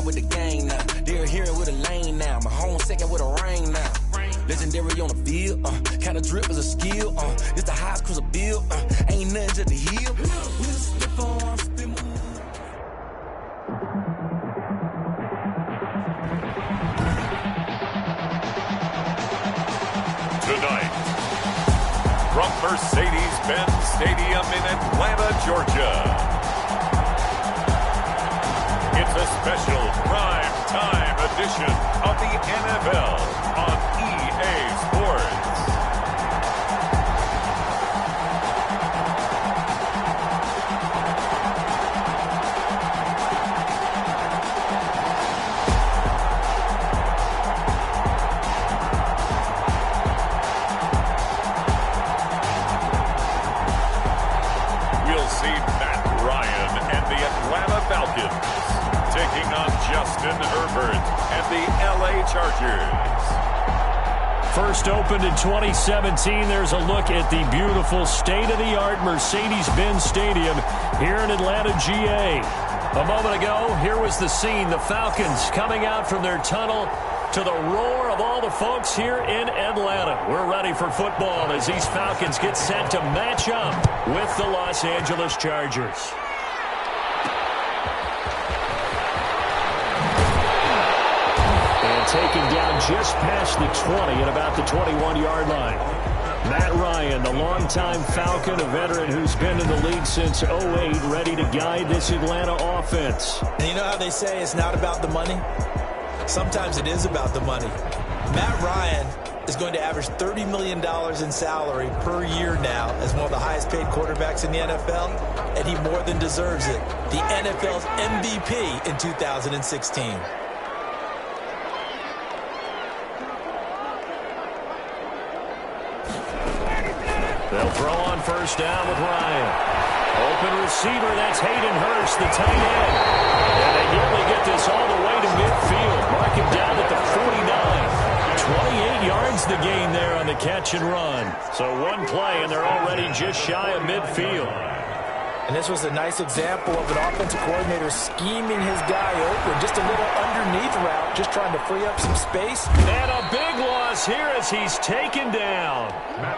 with the gang now. They're here with a lane now. My home second with a ring now. Legendary on the field, kinda drip is a skill, it's the highest cruiser bill, ain't nothing to the heel. We'll slip on, spin move. Tonight, from Mercedes-Benz Stadium in Atlanta, Georgia, it's a special prime time edition of the NFL on EA Sports. We'll see Matt Ryan and the Atlanta Falcons taking on Justin Herbert and the LA Chargers. First opened in 2017, there's a look at the beautiful state-of-the-art Mercedes-Benz Stadium here in Atlanta, GA. A moment ago, here was the scene. The Falcons coming out from their tunnel to the roar of all the folks here in Atlanta. We're ready for football as these Falcons get set to match up with the Los Angeles Chargers. Taken down just past the 20 at about the 21-yard line. Matt Ryan, the longtime Falcon, a veteran who's been in the league since 08, ready to guide this Atlanta offense. And you know how they say it's not about the money? Sometimes it is about the money. Matt Ryan is going to average $30 million in salary per year now as one of the highest paid quarterbacks in the NFL, and he more than deserves it. The NFL's MVP in 2016. They'll throw on first down with Ryan. Open receiver, that's Hayden Hurst, the tight end. And they nearly get this all the way to midfield. Mark him down at the 49. 28 yards the gain there on the catch and run. So one play, and they're already just shy of midfield. And this was a nice example of an offensive coordinator scheming his guy open. Just a little underneath route, just trying to free up some space. And a big loss here as he's taken down.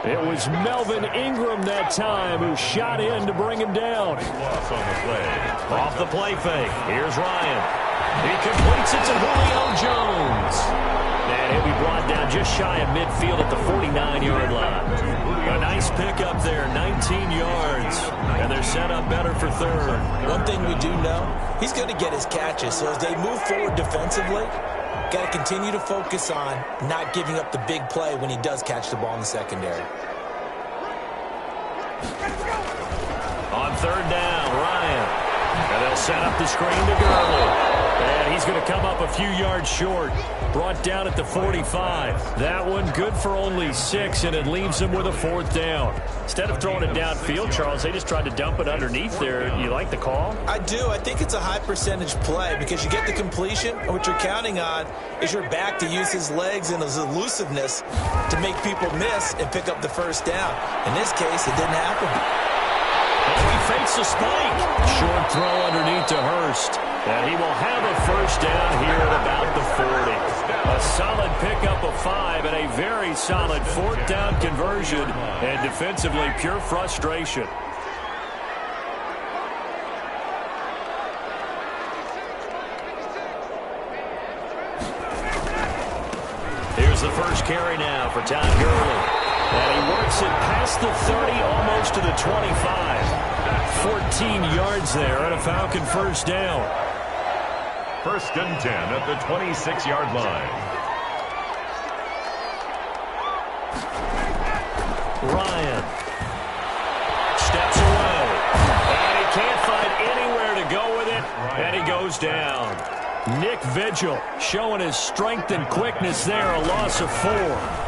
It was Melvin Ingram that time who shot in to bring him down. Loss on the play. Off the play fake. Here's Ryan. He completes it to Julio Jones. And he'll be brought down just shy of midfield at the 49-yard line. A nice pickup there, 19 yards. And they're set up better for third. One thing we do know, he's going to get his catches. So as they move forward defensively, got to continue to focus on not giving up the big play when he does catch the ball in the secondary. On third down, Ryan. And they'll set up the screen to Gurley. And he's going to come up a few yards short. Brought down at the 45. That one good for only 6, and it leaves him with a fourth down. Instead of throwing it downfield, Charles, they just tried to dump it underneath there. You like the call? I do. I think it's a high percentage play because you get the completion, and what you're counting on is your back to use his legs and his elusiveness to make people miss and pick up the first down. In this case, it didn't happen. And he fakes a spike. Short throw underneath to Hurst. And he will have a first down here at about the 40. A solid pickup of 5 and a very solid fourth down conversion. And defensively, pure frustration. Here's the first carry now for Todd Gurley. And he works it past the 30, almost to the 25. 14 yards there and a Falcon first down. First and 10 at the 26-yard line. Ryan steps away. And he can't find anywhere to go with it. And he goes down. Nick Vigil showing his strength and quickness there. A loss of 4.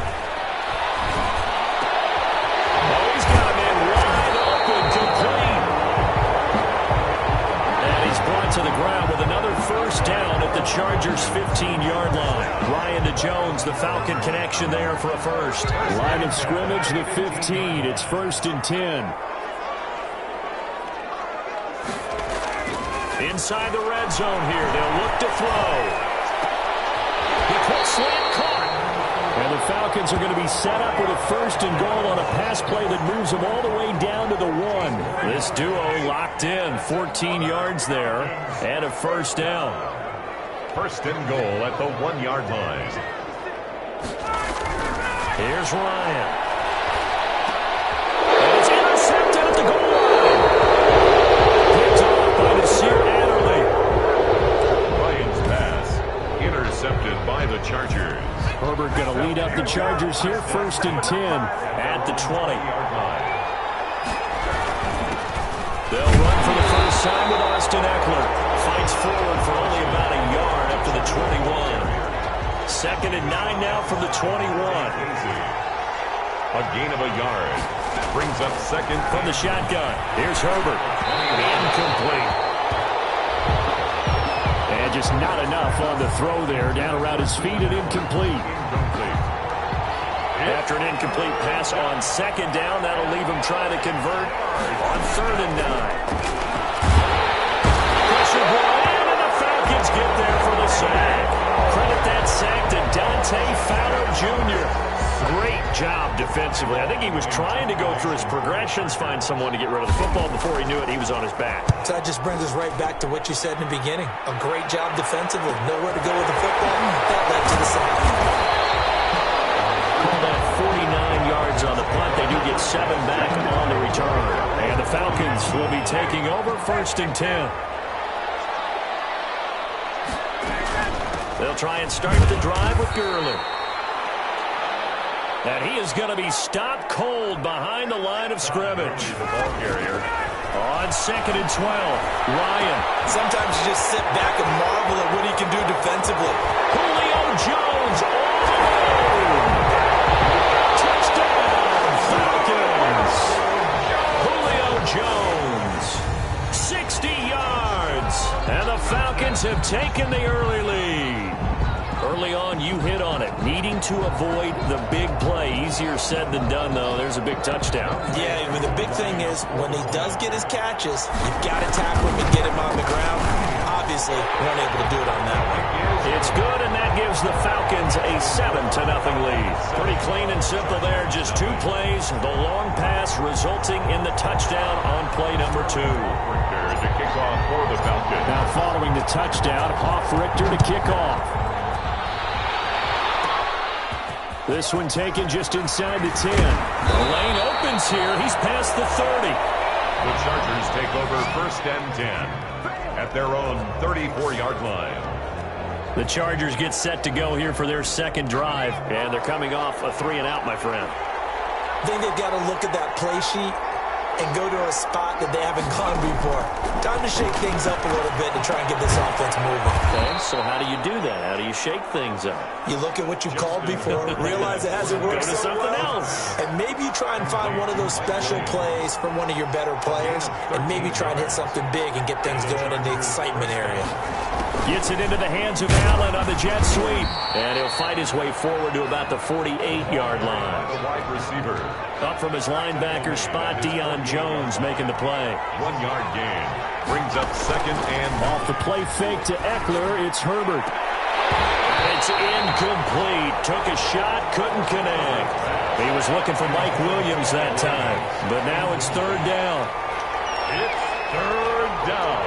To the ground with another first down at the Chargers' 15-yard line. Ryan to Jones, the Falcon connection there for a first. Line of scrimmage, the 15. It's first and 10. Inside the red zone here. They'll look to throw. The quick slant caught. And the Falcons are going to be set up with a 1st and goal on a pass play that moves them all the way down to the 1. This duo locked in. 14 yards there and a 1st down. 1st and goal at the 1-yard line. Here's Ryan. And it's intercepted at the goal line. Picked off by Nasir Adderley. Ryan's pass intercepted by the Chargers. Herbert going to lead up the Chargers here. 1st and 10 at the 20. They'll run for the first time with Austin Eckler. Fights forward for only about a yard up to the 21. 2nd and 9 now from the 21. A gain of a yard. Brings up 2nd from the shotgun. Here's Herbert. Incomplete. And just not enough on the throw there. Down around his feet and incomplete. After an incomplete pass on 2nd down, that'll leave him trying to convert on 3rd and 9. Pressure brought in, and the Falcons get there for the sack. Credit that sack to Dante Fowler Jr. Great job defensively. I think he was trying to go through his progressions, find someone to get rid of the football. Before he knew it, he was on his back. So that just brings us right back to what you said in the beginning. A great job defensively. Nowhere to go with the football. That led to the sack. Call that 49 yards on the punt. They do get 7 back on the return. And the Falcons will be taking over 1st and 10. They'll try and start the drive with Gurley. And he is going to be stopped cold behind the line of scrimmage. On 2nd and 12, Ryan. Sometimes you just sit back and marvel at what he can do defensively. Julio Jones all alone. Touchdown, Falcons. Julio Jones, 60 yards. And the Falcons have taken the early lead. Early on, you hit on it. Needing to avoid the big play. Easier said than done, though. There's a big touchdown. Yeah, but the big thing is when he does get his catches, you've got to tackle him and get him on the ground. Obviously, weren't able to do it on that one. It's good, and that gives the Falcons a 7-0 lead. Pretty clean and simple there. Just 2 plays. The long pass resulting in the touchdown on play number 2. To kick off for the Falcons. Now following the touchdown, Richter to kick off. This one taken just inside the 10. The lane opens here. He's past the 30. The Chargers take over 1st and 10 at their own 34-yard line. The Chargers get set to go here for their 2nd drive, and they're coming off a 3-and-out, my friend. I think they've got to look at that play sheet and go to a spot that they haven't gone before. Time to shake things up a little bit to try and get this offense moving. Okay, so how do you do that? How do you shake things up? You look at what you've called before, realize it hasn't worked Go to something else. and maybe you try and find one of those special plays from one of your better players, and maybe try and hit something big and get things going in the excitement area. Gets it into the hands of Allen on the jet sweep. And he'll fight his way forward to about the 48-yard line. The wide receiver. Up from his linebacker spot, Deion Jones making the play. 1-yard gain. Brings up 2nd and off the play fake to Eckler, it's Herbert. And it's incomplete. Took a shot, couldn't connect. He was looking for Mike Williams that time. But now it's 3rd down. It's 3rd down.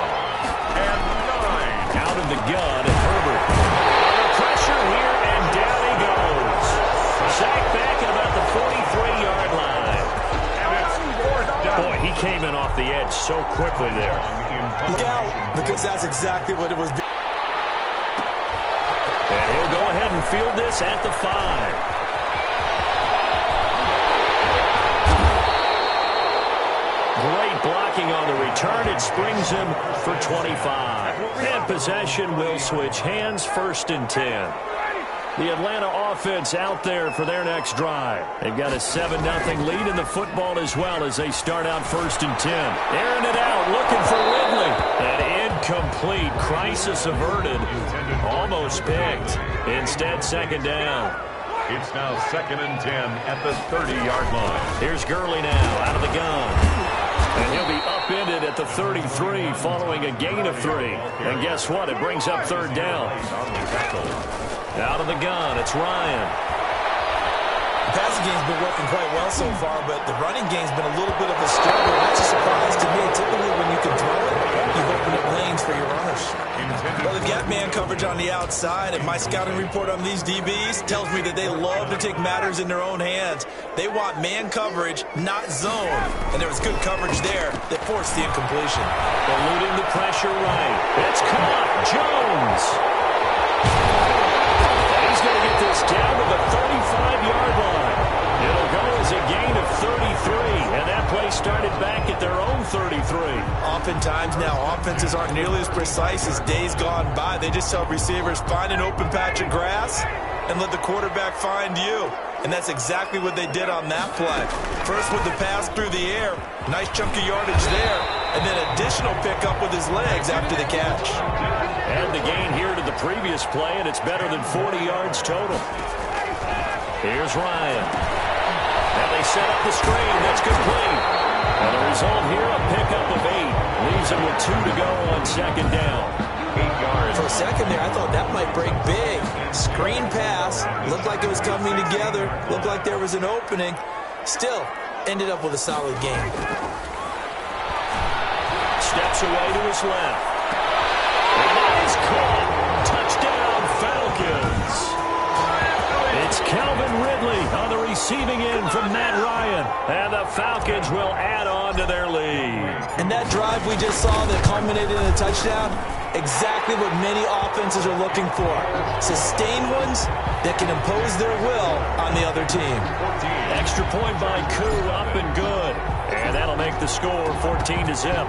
And 9. Out of the gun, and Herbert. Under pressure here, and down he goes. Sacked back at about the 43-yard line. And it's 4th down. Boy, he came in off the edge so quickly there. Look out, because that's exactly what it was. And he'll go ahead and field this at the 5. Great blocking on the return. It springs him for 25. And possession will switch hands. 1st and 10. The Atlanta offense out there for their next drive. They've got a 7-0 lead in the football as well as they start out 1st and 10. Airing it out, looking for Ridley. An incomplete. Crisis averted. Almost picked. Instead, 2nd down. It's now 2nd and 10 at the 30-yard line. Here's Gurley now out of the gun. And he'll be upended at the 33 following a gain of 3. And guess what? It brings up third down. Out of the gun, it's Ryan. The passing game's been working quite well so far, but the running game's been a little bit of a struggle. That's a surprise to me. Typically, when you can throw it, you've opened up lanes for your runners. Well, they've got man coverage on the outside, and my scouting report on these DBs tells me that they love to take matters in their own hands. They want man coverage, not zone. And there was good coverage there that forced the incompletion. Eluding the pressure right. It's caught. Jones. He's going to get this down to the 35-yard line. It'll go as a gain of 33, and that play started back at their own 33. Oftentimes now, offenses aren't nearly as precise as days gone by. They just tell receivers, find an open patch of grass and let the quarterback find you. And that's exactly what they did on that play. First with the pass through the air, nice chunk of yardage there, and then additional pickup with his legs after the catch. And the gain here to the previous play, and it's better than 40 yards total. Here's Ryan. And they set up the screen. That's complete. And the result here, a pickup of 8. Leaves him with 2 to go on second down. 8 yards. For a second there, I thought that might break big. Screen pass. Looked like it was coming together. Looked like there was an opening. Still, ended up with a solid game. Steps away to his left. And that is caught. Touchdown, Falcons. It's Calvin Ridley on the receiving end from Matt Ryan. And the Falcons will add on to their lead. And that drive we just saw that culminated in a touchdown, exactly what many offenses are looking for. Sustained ones that can impose their will on the other team. Extra point by Koo, up and good. And that'll make the score 14-0.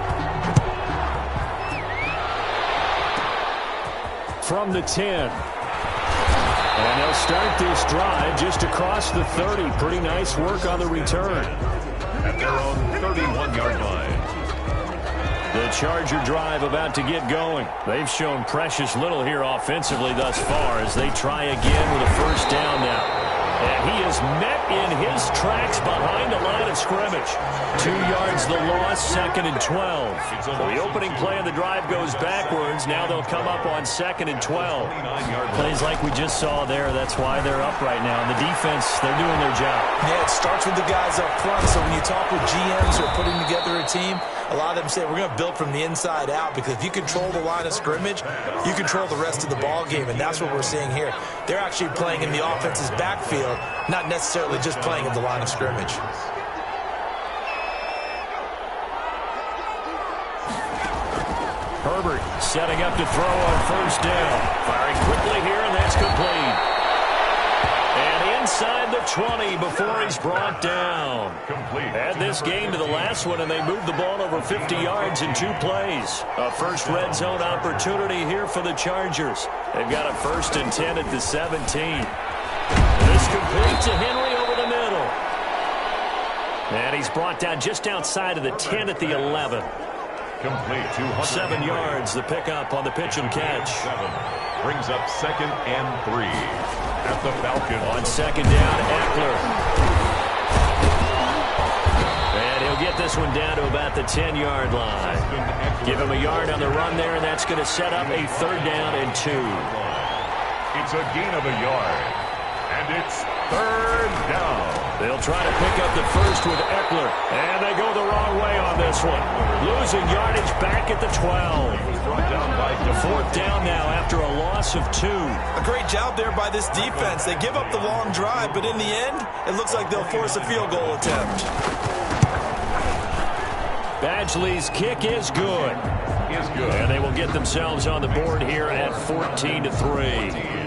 From the 10. And they'll start this drive just across the 30. Pretty nice work on the return. At their own 31-yard line. The Charger drive about to get going. They've shown precious little here offensively thus far as they try again with a first down now. And he is met in his tracks behind the line of scrimmage. 2 yards the loss, 2nd and 12. So the opening play of the drive goes backwards. Now they'll come up on 2nd and 12. Plays like we just saw there. That's why they're up right now. And the defense, they're doing their job. Yeah, it starts with the guys up front. So when you talk with GMs who are putting together a team, a lot of them say we're going to build from the inside out, because if you control the line of scrimmage, you control the rest of the ball game, and that's what we're seeing here. They're actually playing in the offense's backfield, not necessarily just playing at the line of scrimmage. Herbert setting up to throw on first down. Firing quickly here, and that's complete. And inside the 20 before he's brought down. Add this game to the last one, and they moved the ball over 50 yards in 2 plays. A first red zone opportunity here for the Chargers. They've got a 1st and 10 at the 17. This complete to Henry over the middle. And he's brought down just outside of the 10 at the 11. Complete. 7 yards, the pickup on the pitch and catch. Brings up 2nd and 3 at the Falcons. On 2nd down, Eckler. And he'll get this one down to about the 10-yard line. Give him a yard on the run there, and that's going to set up a 3rd down and 2. It's a gain of a yard. And it's 3rd down. They'll try to pick up the first with Eckler. And they go the wrong way on this one. Losing yardage back at the 12. 4th down now after a loss of 2. A great job there by this defense. They give up the long drive, but in the end, it looks like they'll force a field goal attempt. Badgley's kick is good. And they will get themselves on the board here at 14-3.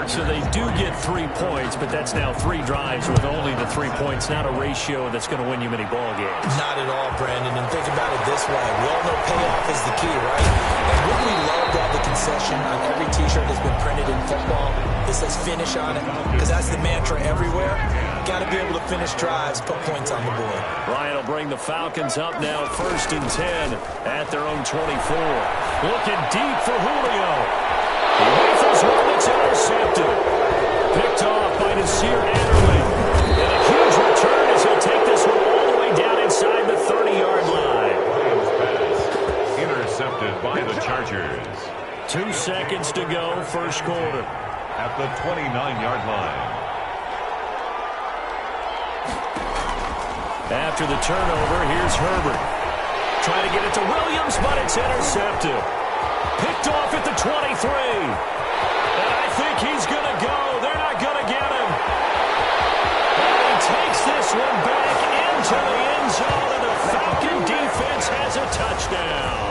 So they do get 3 points, but that's now 3 drives with only the 3 points, not a ratio that's going to win you many ball games. Not at all, Brandon. And think about it this way. We all know payoff is the key, right? And wouldn't we love to have the concession on every T-shirt that's been printed in football that says finish on it? Because that's the mantra everywhere. Got to be able to finish drives, put points on the board. Ryan will bring the Falcons up now 1st and 10 at their own 24. Looking deep for Julio. He rifles one that's intercepted. Picked off by Nasir Adderley. And a huge return as he'll take this one all the way down inside the 30-yard line. 2 seconds to go, first quarter. At the 29-yard line. After the turnover, here's Herbert. Trying to get it to Williams, but it's intercepted. Picked off at the 23. And I think he's going to go. They're not going to get him. And he takes this one back into the end zone, and the Falcon defense has a touchdown.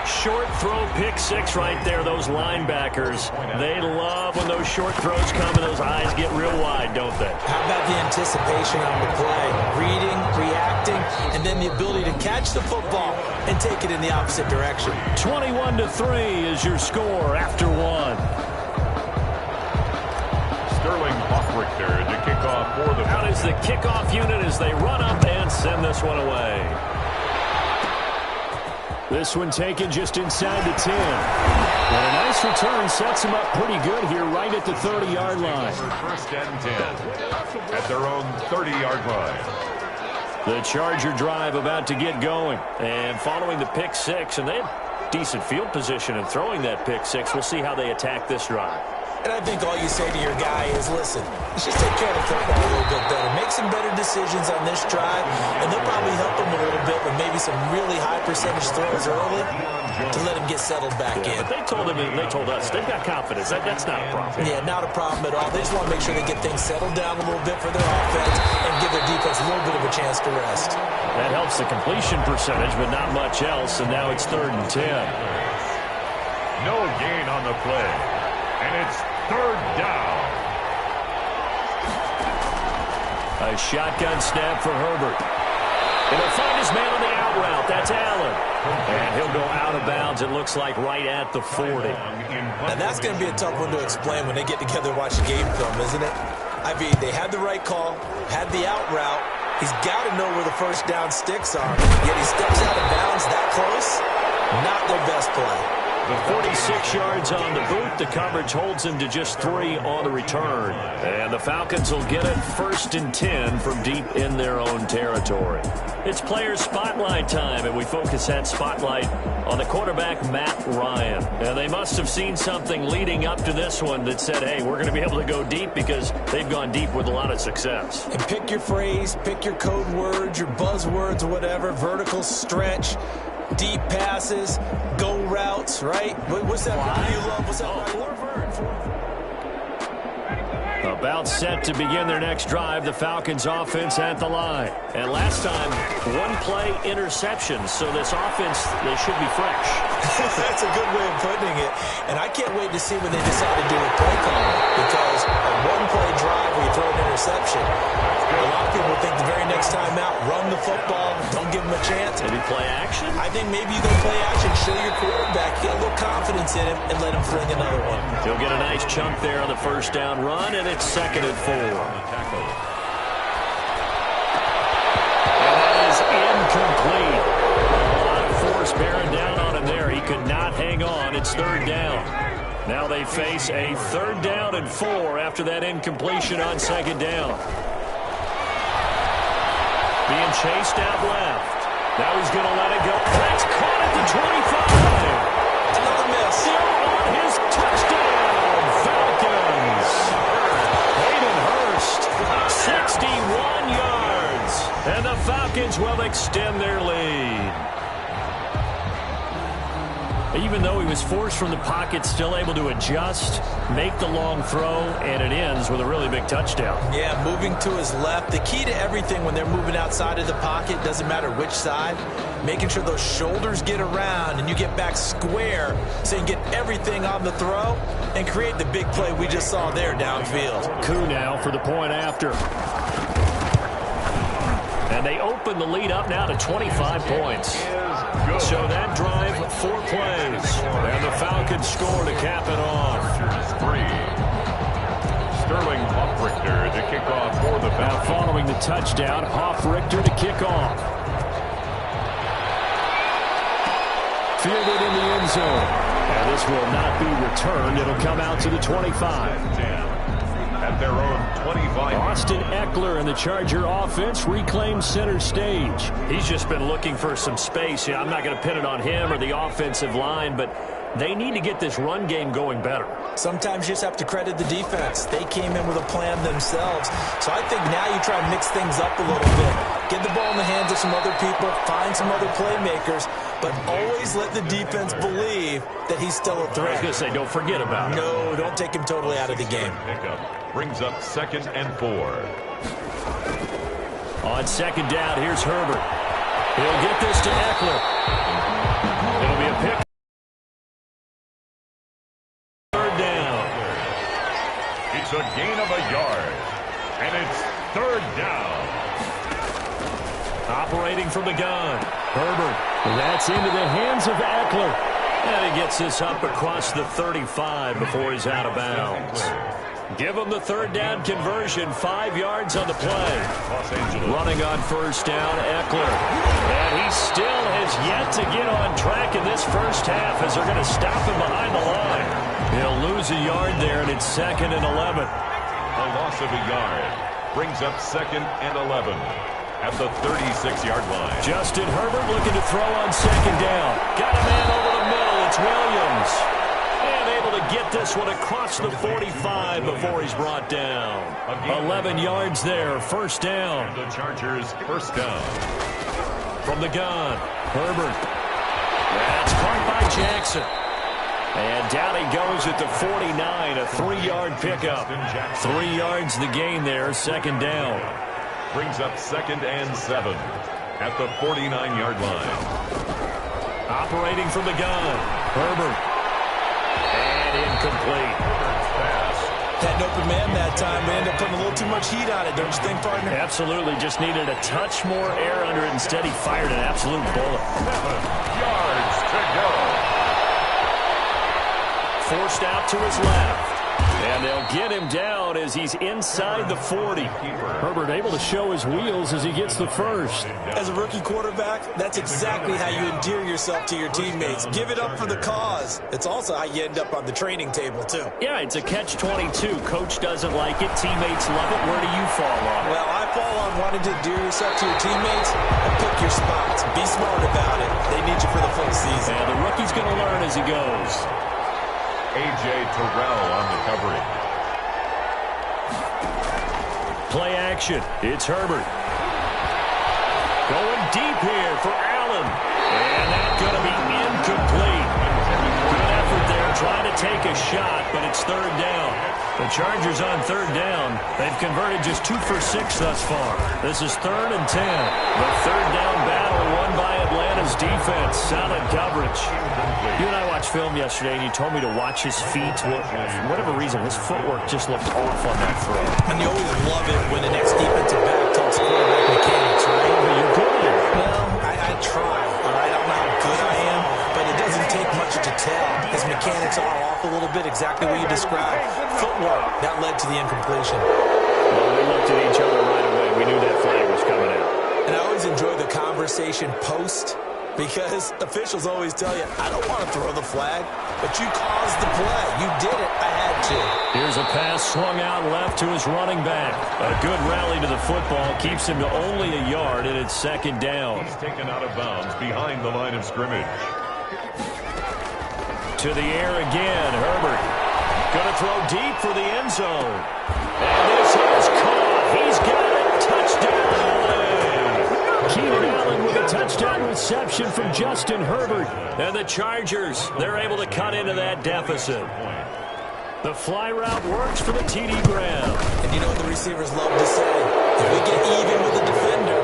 Short throw, pick six right there. Those linebackers, they love when those short throws come and those eyes get real wide, don't they? How about the anticipation on the play? Reading, reacting, and then the ability to catch the football and take it in the opposite direction. 21-3 is your score after one. Sterling Hoffrichter to kick off for the Out is the kickoff unit as they run up and send this one away. This one taken just inside the 10. And a nice return sets them up pretty good here right at the 30-yard line. First and 10 at their own 30-yard line. The Charger drive about to get going. And following the pick six, and they have decent field position in throwing that pick six. We'll see how they attack this drive. And I think all you say to your guy is, listen, let's just take care of the football a little bit better. Make some better decisions on this drive, and they'll probably help him a little bit with maybe some really high percentage throws early to let him get settled back in. But they told us they've got confidence. That's not a problem. Yeah, not a problem at all. They just want to make sure they get things settled down a little bit for their offense and give their defense a little bit of a chance to rest. That helps the completion percentage, but not much else, and now it's 3rd and 10. No gain on the play. And it's 3rd down. A shotgun snap for Herbert. And he'll find his man on the out route. That's Allen. And he'll go out of bounds, it looks like, right at the 40. Now, that's going to be a tough one to explain when they get together and watch the game film, isn't it? I mean, they had the right call, had the out route. He's got to know where the first down sticks are. Yet he steps out of bounds that close. Not their best play. The 46 yards on the boot. The coverage holds him to just 3 on the return. And the Falcons will get it 1st and 10 from deep in their own territory. It's player spotlight time, and we focus that spotlight on the quarterback, Matt Ryan. Now, they must have seen something leading up to this one that said, hey, we're going to be able to go deep, because they've gone deep with a lot of success. And pick your phrase, pick your code words, your buzzwords, whatever, vertical stretch, deep passes, go routes, right? What's that word you love? What's that About set to begin their next drive, the Falcons offense at the line. And last time, 1-play interception, so this offense, they should be fresh. That's a good way of putting it. And I can't wait to see when they decide to do a play call, because a 1-play drive where you throw an interception, a lot of people think the very next time out, run the football, don't give them a chance. Maybe play action? I think maybe you go play action, show your quarterback, get a little confidence in him, and let him fling another one. He'll get a nice chunk there on the first down run, and it's 2nd and 4. And that is incomplete. A lot of force bearing down on him there. He could not hang on. It's 3rd down. Now they face a 3rd down and 4 after that incompletion on 2nd down. Being chased out left. Now he's going to let it go. That's caught at the 25. Another miss. Still on his touchdown. Falcons. Hayden Hurst, 61 yards. And the Falcons will extend their lead. Even though he was forced from the pocket, still able to adjust, make the long throw, and it ends with a really big touchdown. Yeah, moving to his left. The key to everything when they're moving outside of the pocket, doesn't matter which side, making sure those shoulders get around and you get back square so you get everything on the throw and create the big play we just saw there downfield. Coup now for the point after. And they open the lead up now to 25 points. So that drive, 4 plays. And the Falcons score to cap it off. 3. Sterling Hoffrichter to kick off for the Falcons. Now following the touchdown, Hoffrichter to kick off. Fielded in the end zone. And this will not be returned. It'll come out to the 25. at their own 25. Austin Eckler and the Charger offense reclaims center stage. He's just been looking for some space. Yeah, I'm not going to pin it on him or the offensive line, but they need to get this run game going better. Sometimes you just have to credit the defense. They came in with a plan themselves. So I think now you try and mix things up a little bit. Get the ball in the hands of some other people, find some other playmakers, but always let the defense believe that he's still a threat. I was going to say, don't forget about it. No, don't take him totally out of the game. Pickup brings up 2nd and 4. On 2nd down, here's Herbert. He'll get this to Eckler. It'll be a pick. 3rd down. It's a gain of a yard, and it's 3rd down. Operating from the gun. Herbert. And that's into the hands of Eckler. And he gets this up across the 35 before he's out of bounds. Give him the 3rd down conversion. 5 yards on the play. Running on 1st down, Eckler. And he still has yet to get on track in this first half as they're going to stop him behind the line. He'll lose a yard there, and it's 2nd and 11. A loss of a yard brings up 2nd and 11 at the 36-yard line. Justin Herbert looking to throw on 2nd down. Got a man over the middle. It's Williams. And able to get this one across the 45 before he's brought down. 11 yards there. 1st down. The Chargers 1st down. From the gun, Herbert. That's caught by Jackson. And down he goes at the 49, a 3-yard pickup. 3 yards the gain there, 2nd down. Brings up 2nd and 7 at the 49-yard line. Operating from the gun, Herbert. And incomplete. Had an open man that time. We ended up putting a little too much heat on it, don't you think, partner? Absolutely. Just needed a touch more air under it. Instead, he fired an absolute bullet. 7 yards to go. Forced out to his left. And they'll get him down as he's inside the 40. Herbert able to show his wheels as he gets the first. As a rookie quarterback, that's exactly how you endear yourself to your teammates. Give it up for the cause. It's also how you end up on the training table, too. Yeah, it's a catch-22. Coach doesn't like it. Teammates love it. Where do you fall on it? Well, I fall on wanting to endear yourself to your teammates and pick your spots. Be smart about it. They need you for the full season. And the rookie's going to learn as he goes. A.J. Terrell on the coverage. Play action. It's Herbert. Going deep here for Allen. And that's going to be incomplete. Good effort there trying to take a shot, but it's 3rd down. The Chargers on 3rd down. They've converted just 2 for 6 thus far. This is 3rd and 10. The 3rd down battle won by Atlanta's defense. Solid coverage. You and I watched film yesterday, and you told me to watch his feet. For whatever reason, his footwork just looked off on that throw. And you always love it when the next defensive back talks quarterback mechanics, right? Well, you're good at it. Well, I try. All right, I don't know how good I am, but it doesn't take much to tell. His mechanics are off a little bit, exactly what you described. Footwork, that led to the incompletion. Well, we looked at each other right away. We knew that flag was coming out. And I always enjoy the conversation post, because officials always tell you, I don't want to throw the flag, but you caused the play. You did it. I had to. Here's a pass swung out left to his running back. A good rally to the football keeps him to only a yard, and it's 2nd down. He's taken out of bounds behind the line of scrimmage. To the air again, Herbert. Going to throw deep for the end zone. And this is caught. He's got it. Touchdown, LA. Keenan Allen with a touchdown reception from Justin Herbert. And the Chargers, they're able to cut into that deficit. The fly route works for the TD Graham. And you know what the receivers love to say? If we get even with the defender,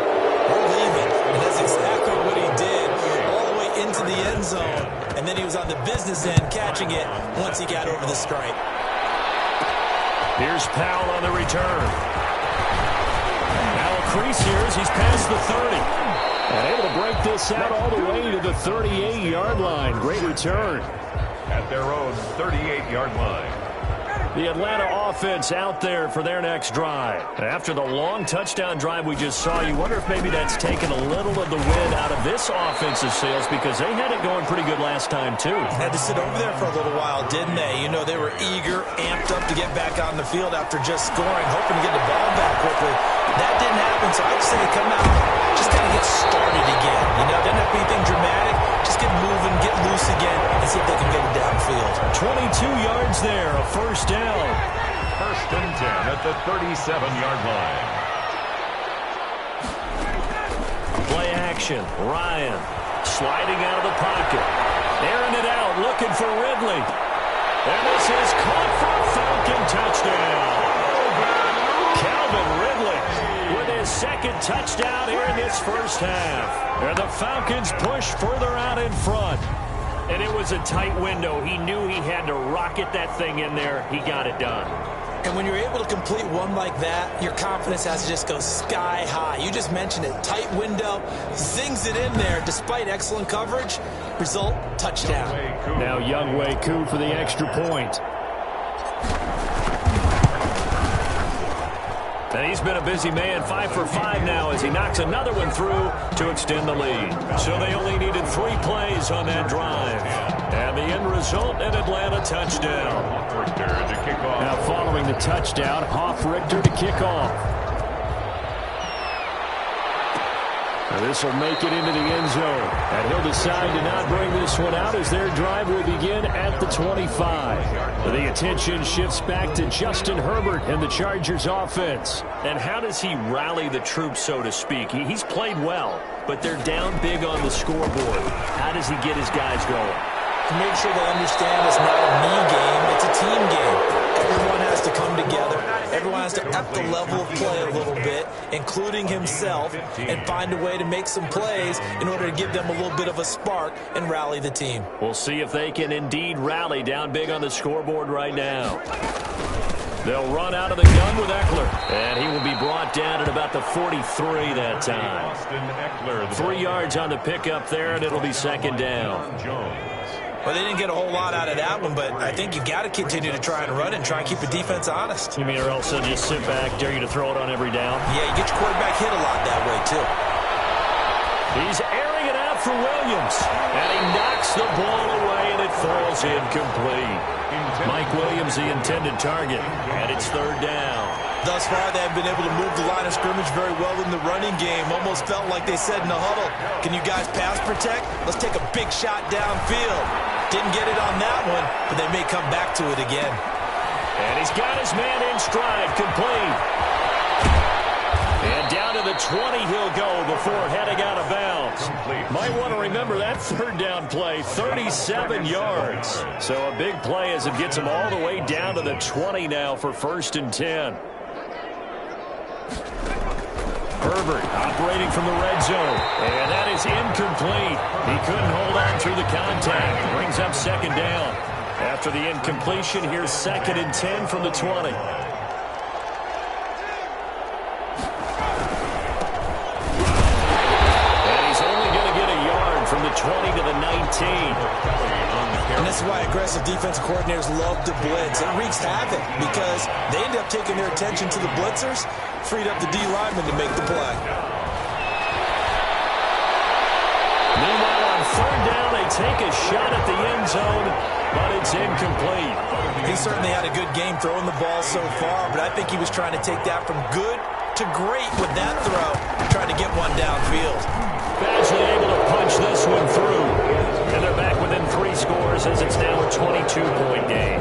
we're leaving. And that's exactly what he did. All the way into the end zone. And then he was on the business end catching it once he got over the stripe. Here's Powell on the return. Now a crease here as he's past the 30. And able to break this out all the way to the 38-yard line. Great return. At their own 38-yard line. The Atlanta offense out there for their next drive. After the long touchdown drive we just saw, you wonder if maybe that's taken a little of the wind out of this offensive sails, because they had it going pretty good last time too. Had to sit over there for a little while, didn't they? You know, they were eager, amped up to get back on the field after just scoring, hoping to get the ball back quickly. That didn't happen, so I'd say they come out, just kind of get started again. You know, didn't have to be anything dramatic. Just get moving, get loose again, and see if they can get it downfield. 22 yards there, a first down. First and 10 at the 37-yard line. Play action. Ryan sliding out of the pocket. Airing it out, looking for Ridley. And this is caught for a Falcon touchdown. Calvin Ridley with his second touchdown here in this first half. And the Falcons push further out in front. And it was a tight window. He knew he had to rocket that thing in there. He got it done. And when you're able to complete one like that, your confidence has to just go sky high. You just mentioned it. Tight window, zings it in there despite excellent coverage. Result, touchdown. Now Younghoe Koo for the extra point. And he's been a busy man, 5 for 5 now as he knocks another one through to extend the lead. So they only needed 3 plays on that drive. And the end result, an Atlanta touchdown. Now following the touchdown, Richter to kick off. This will make it into the end zone. And he'll decide to not bring this one out as their drive will begin at the 25. The attention shifts back to Justin Herbert and the Chargers offense. And how does he rally the troops, so to speak? He's played well, but they're down big on the scoreboard. How does he get his guys going? To make sure they understand it's not a me game, it's a team game. Everyone has to come together. Everyone has to up the level of play a little bit, including himself, and find a way to make some plays in order to give them a little bit of a spark and rally the team. We'll see if they can indeed rally down big on the scoreboard right now. They'll run out of the gun with Eckler, and he will be brought down at about the 43 that time. 3 yards on the pickup there, and it'll be second down. Well, they didn't get a whole lot out of that one, but I think you got to continue to try and run and try and keep the defense honest. You mean or else they'll just sit back, dare you to throw it on every down? Yeah, you get your quarterback hit a lot that way, too. He's airing it out for Williams, and he knocks the ball away, and it falls incomplete. Mike Williams, the intended target, and it's third down. Thus far, they have been able to move the line of scrimmage very well in the running game. Almost felt like they said in the huddle, can you guys pass protect? Let's take a big shot downfield. Didn't get it on that one, but they may come back to it again. And he's got his man in stride, complete. And down to the 20 he'll go before heading out of bounds. Might want to remember that third down play, 37 yards. So a big play as it gets him all the way down to the 20 now for first and 10. Herbert operating from the red zone, and that is incomplete. He couldn't hold on through the contact. Brings up second down. After the incompletion, here's second and 10 from the 20. And he's only going to get a yard from the 20 to the 19. And this is why aggressive defense coordinators love to blitz. It wreaks havoc because they end up taking their attention to the blitzers, freed up the D lineman to make the play. Meanwhile, on third down, they take a shot at the end zone, but it's incomplete. He certainly had a good game throwing the ball so far, but I think he was trying to take that from good to great with that throw, trying to get one downfield. Badgley able to punch this one through. And they're back within 3 scores as it's now a 22-point game.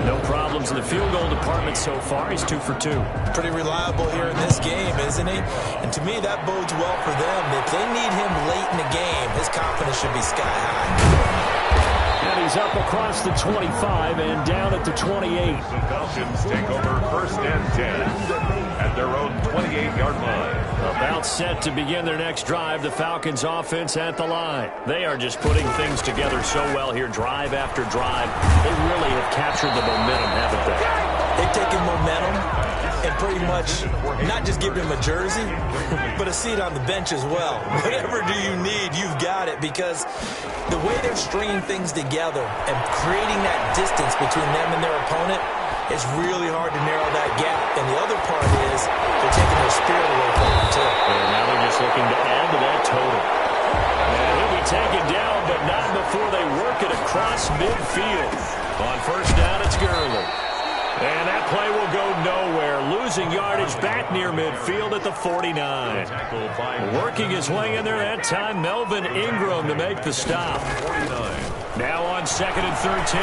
No problems in the field goal department so far. He's 2 for 2. Pretty reliable here in this game, isn't he? And to me, that bodes well for them. If they need him late in the game, his confidence should be sky high. And he's up across the 25 and down at the 28. The Falcons take over first and 10 at their own 28-yard line. About set to begin their next drive, the Falcons offense at the line. They are just putting things together so well here, drive after drive. They really have captured the momentum, haven't they? They've taken momentum and pretty much not just given him a jersey, but a seat on the bench as well. Whatever do you need, you've got it, because the way they're stringing things together and creating that distance between them and their opponent, It's really hard to narrow that gap. And the other part is they're taking their spirit away from them, too. And now they're just looking to add to that total. And he'll be taken down, but not before they work it across midfield. On first down, it's Gurley. And that play will go nowhere. Losing yardage back near midfield at the 49. Working his way in there that time, Melvin Ingram to make the stop. Now on 2nd and 13.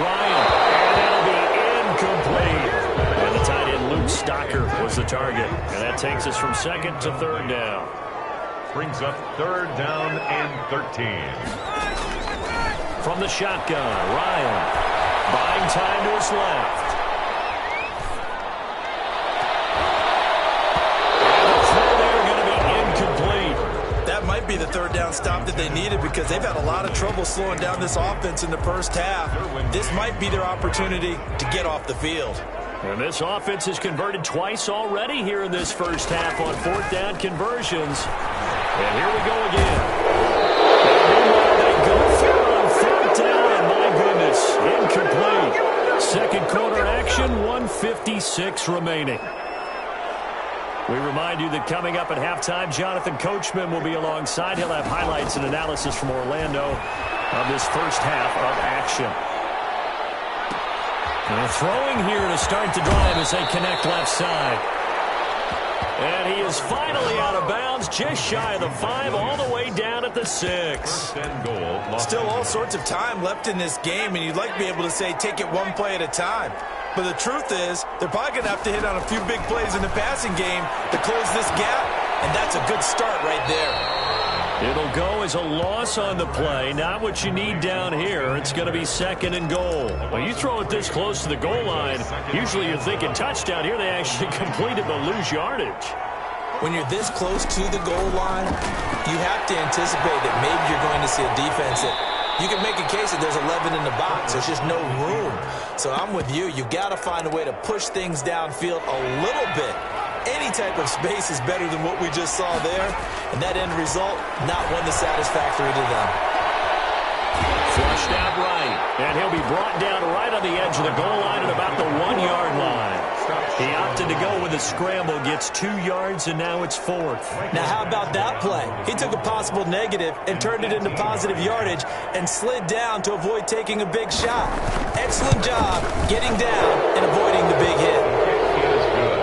Ryan. And that'll be incomplete. And the tight end Luke Stocker was the target. And that takes us from 2nd to 3rd down. Brings up 3rd down and 13. From the shotgun, Ryan buying time to his left. And the throw there going to be incomplete. That might be the 3rd down stop that they needed because they've had a lot of trouble slowing down this offense in the first half. This might be their opportunity to get off the field. And this offense has converted twice already here in this first half on 4th down conversions. And here we go again. And they go through on 4th down, and my goodness, incomplete. Second quarter action, 1:56 remaining. We remind you that coming up at halftime, Jonathan Coachman will be alongside. He'll have highlights and analysis from Orlando of this first half of action. And throwing here to start the drive as they connect left side. And he is finally out of bounds, just shy of the 5, all the way down at the 6. Still all sorts of time left in this game, and you'd like to be able to say take it one play at a time. But the truth is, they're probably going to have to hit on a few big plays in the passing game to close this gap, and that's a good start right there. It'll go as a loss on the play, not what you need down here. It's going to be 2nd and goal. Well, you throw it this close to the goal line, usually you're thinking touchdown. Here they actually completed but lose yardage. When you're this close to the goal line, you have to anticipate that maybe you're going to see a defense that you can make a case that there's 11 in the box. There's just no room. So I'm with you. You've got to find a way to push things downfield a little bit. Any type of space is better than what we just saw there. And that end result, not one that's satisfactory to them. Flushed out right. And he'll be brought down right on the edge of the goal line at about the 1-yard line. He opted to go with a scramble, gets 2 yards, and now it's 4th. Now, how about that play? He took a possible negative and turned it into positive yardage and slid down to avoid taking a big shot. Excellent job getting down and avoiding the big hit. He is good.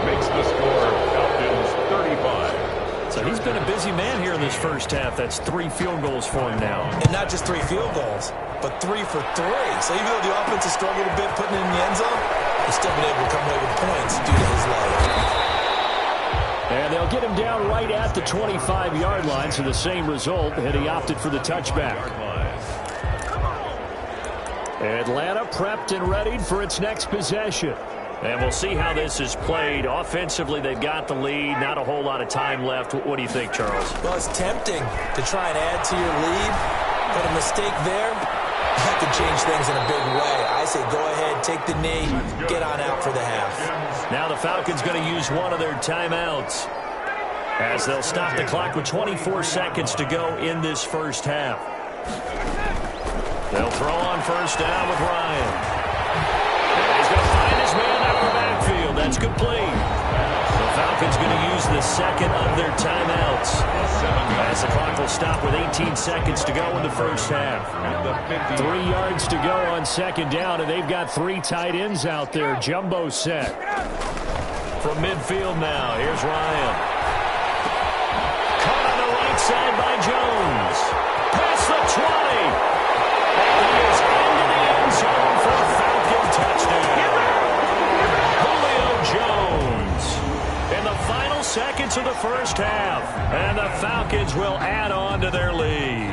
Makes the score Falcons 35. So he's been a busy man here in this first half. That's 3 field goals for him now. And not just 3 field goals, but 3 for 3. So even though the offense has struggled a bit putting it in the end zone, he's still been able to come away with points due to his leg. And they'll get him down right at the 25-yard line, so the same result, and he opted for the touchback. Atlanta prepped and readied for its next possession. And we'll see how this is played. Offensively, they've got the lead. Not a whole lot of time left. What do you think, Charles? Well, it's tempting to try and add to your lead, but a mistake there, that could change things in a big way. I say go ahead, take the knee, get on out for the half. Now the Falcons going to use one of their timeouts as they'll stop the clock with 24 seconds to go in this first half. They'll throw on first down with Ryan. And he's going to find his man out of the backfield. That's complete. The Falcons going to use the second of their timeouts as the clock will stop with 18 seconds to go in the first half. 3 yards to go on second down, and they've got 3 tight ends out there. Jumbo set. From midfield now, here's Ryan. Caught on the right side by Jones. Past the 20. And he is into the end zone for a Falcon touchdown. Julio Jones in the final seconds of the first half. And the Falcons will add on to their lead.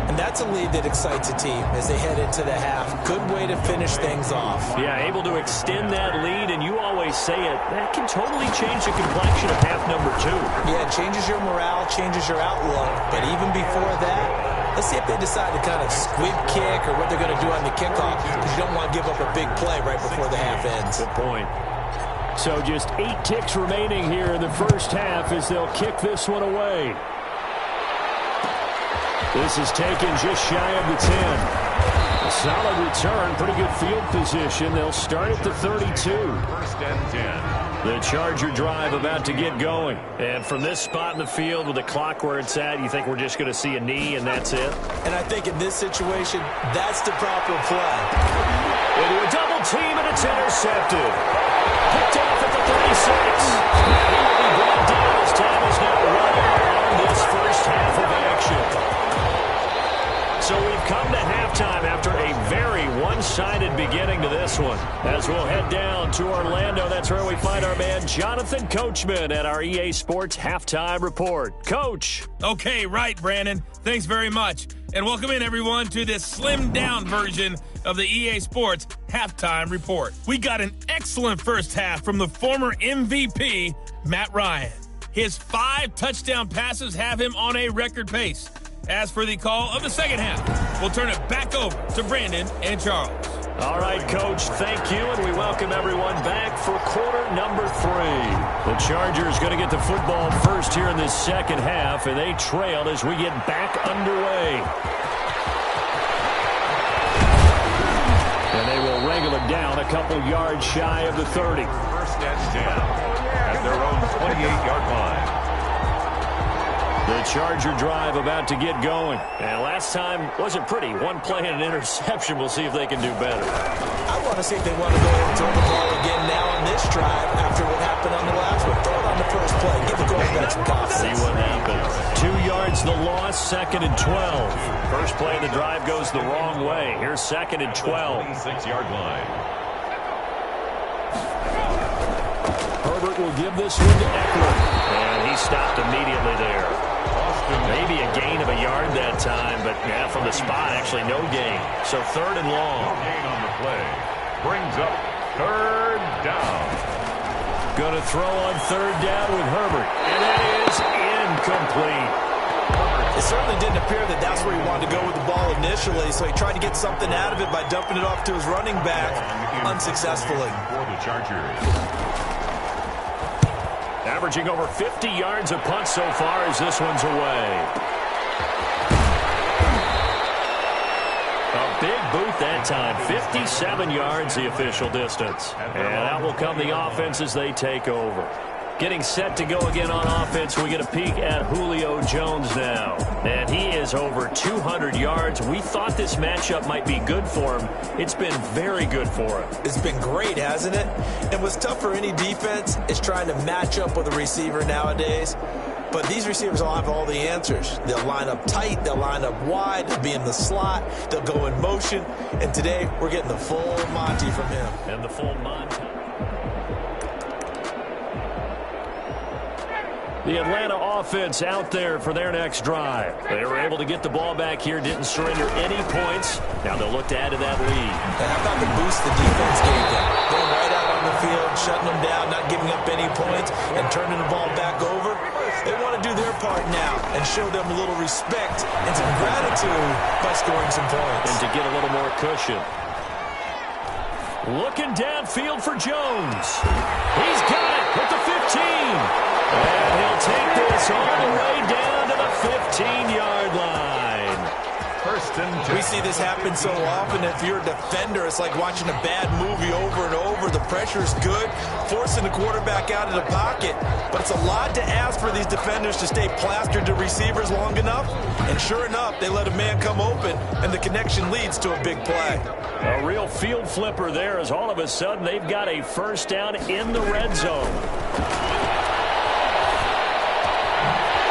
And that's a lead that excites a team as they head into the half. Good way to finish things off. Yeah, able to extend that lead, and you always say it, that can totally change the complexion of half number 2. Yeah, it changes your morale, changes your outlook. But even before that, let's see if they decide to kind of squib kick or what they're going to do on the kickoff, because you don't want to give up a big play right before the half ends. Good point. So just 8 ticks remaining here in the first half as they'll kick this one away. This is taken just shy of the 10. solid return, pretty good field position. They'll start at the 32. 1st and 10. The Charger drive about to get going. And from this spot in the field with the clock where it's at, you think we're just going to see a knee and that's it? And I think in this situation, that's the proper play. Into a double team, and it's intercepted. Picked off at the 36. He will be brought down as time is now running on this first half of action. So we've come to halftime after a very one-sided beginning to this one. As we'll head down to Orlando, that's where we find our man Jonathan Coachman at our EA Sports Halftime Report. Coach. Okay, right, Brandon. Thanks very much. And welcome in, everyone, to this slimmed-down version of the EA Sports Halftime Report. We got an excellent first half from the former MVP, Matt Ryan. His 5 touchdown passes have him on a record pace. As for the call of the second half, we'll turn it back over to Brandon and Charles. All right, Coach, thank you, and we welcome everyone back for quarter number 3. The Chargers going to get the football first here in this second half, and they trail as we get back underway. And they will wrangle it down a couple yards shy of the 30. 1st and 10 at their own 28-yard line. The Charger drive about to get going. And last time wasn't pretty. One play and an interception. We'll see if they can do better. I want to see if they want to go and throw the ball again now on this drive after what happened on the last one. Throw it on the first play. Give the quarterback some confidence. See what happens. 2 yards the loss, 2nd and 12. First play of the drive goes the wrong way. Here's 2nd and 12. 26-yard line. Herbert will give this one to Eckler. And he stopped immediately there. Maybe a gain of a yard that time, but yeah, from the spot, actually no gain. So 3rd and long. Gain on the play. Brings up 3rd down. Going to throw on 3rd down with Herbert. And that is incomplete. It certainly didn't appear that that's where he wanted to go with the ball initially, so he tried to get something out of it by dumping it off to his running back unsuccessfully. For the Chargers. Averaging over 50 yards a punt so far as this one's away. A big boot that time. 57 yards the official distance. And that will come the offense as they take over. Getting set to go again on offense, we get a peek at Julio Jones now. And he is over 200 yards. We thought this matchup might be good for him. It's been very good for him. It's been great, hasn't it? And what's tough for any defense is trying to match up with a receiver nowadays. But these receivers all have all the answers. They'll line up tight. They'll line up wide. They'll be in the slot. They'll go in motion. And today, we're getting the full Monty from him. And the full Monty. The Atlanta offense out there for their next drive. They were able to get the ball back here, didn't surrender any points. Now they'll look to add to that lead. And how about the boost the defense gave them? Going right out on the field, shutting them down, not giving up any points, and turning the ball back over. They want to do their part now and show them a little respect and some gratitude by scoring some points. And to get a little more cushion. Looking downfield for Jones. He's got it at the 15. And he'll take this all the way down to the 15-yard line. 1st and 10. We see this happen so often. If you're a defender, it's like watching a bad movie over and over. The pressure is good, forcing the quarterback out of the pocket. But it's a lot to ask for these defenders to stay plastered to receivers long enough. And sure enough, they let a man come open, and the connection leads to a big play. A real field flipper there as all of a sudden they've got a first down in the red zone.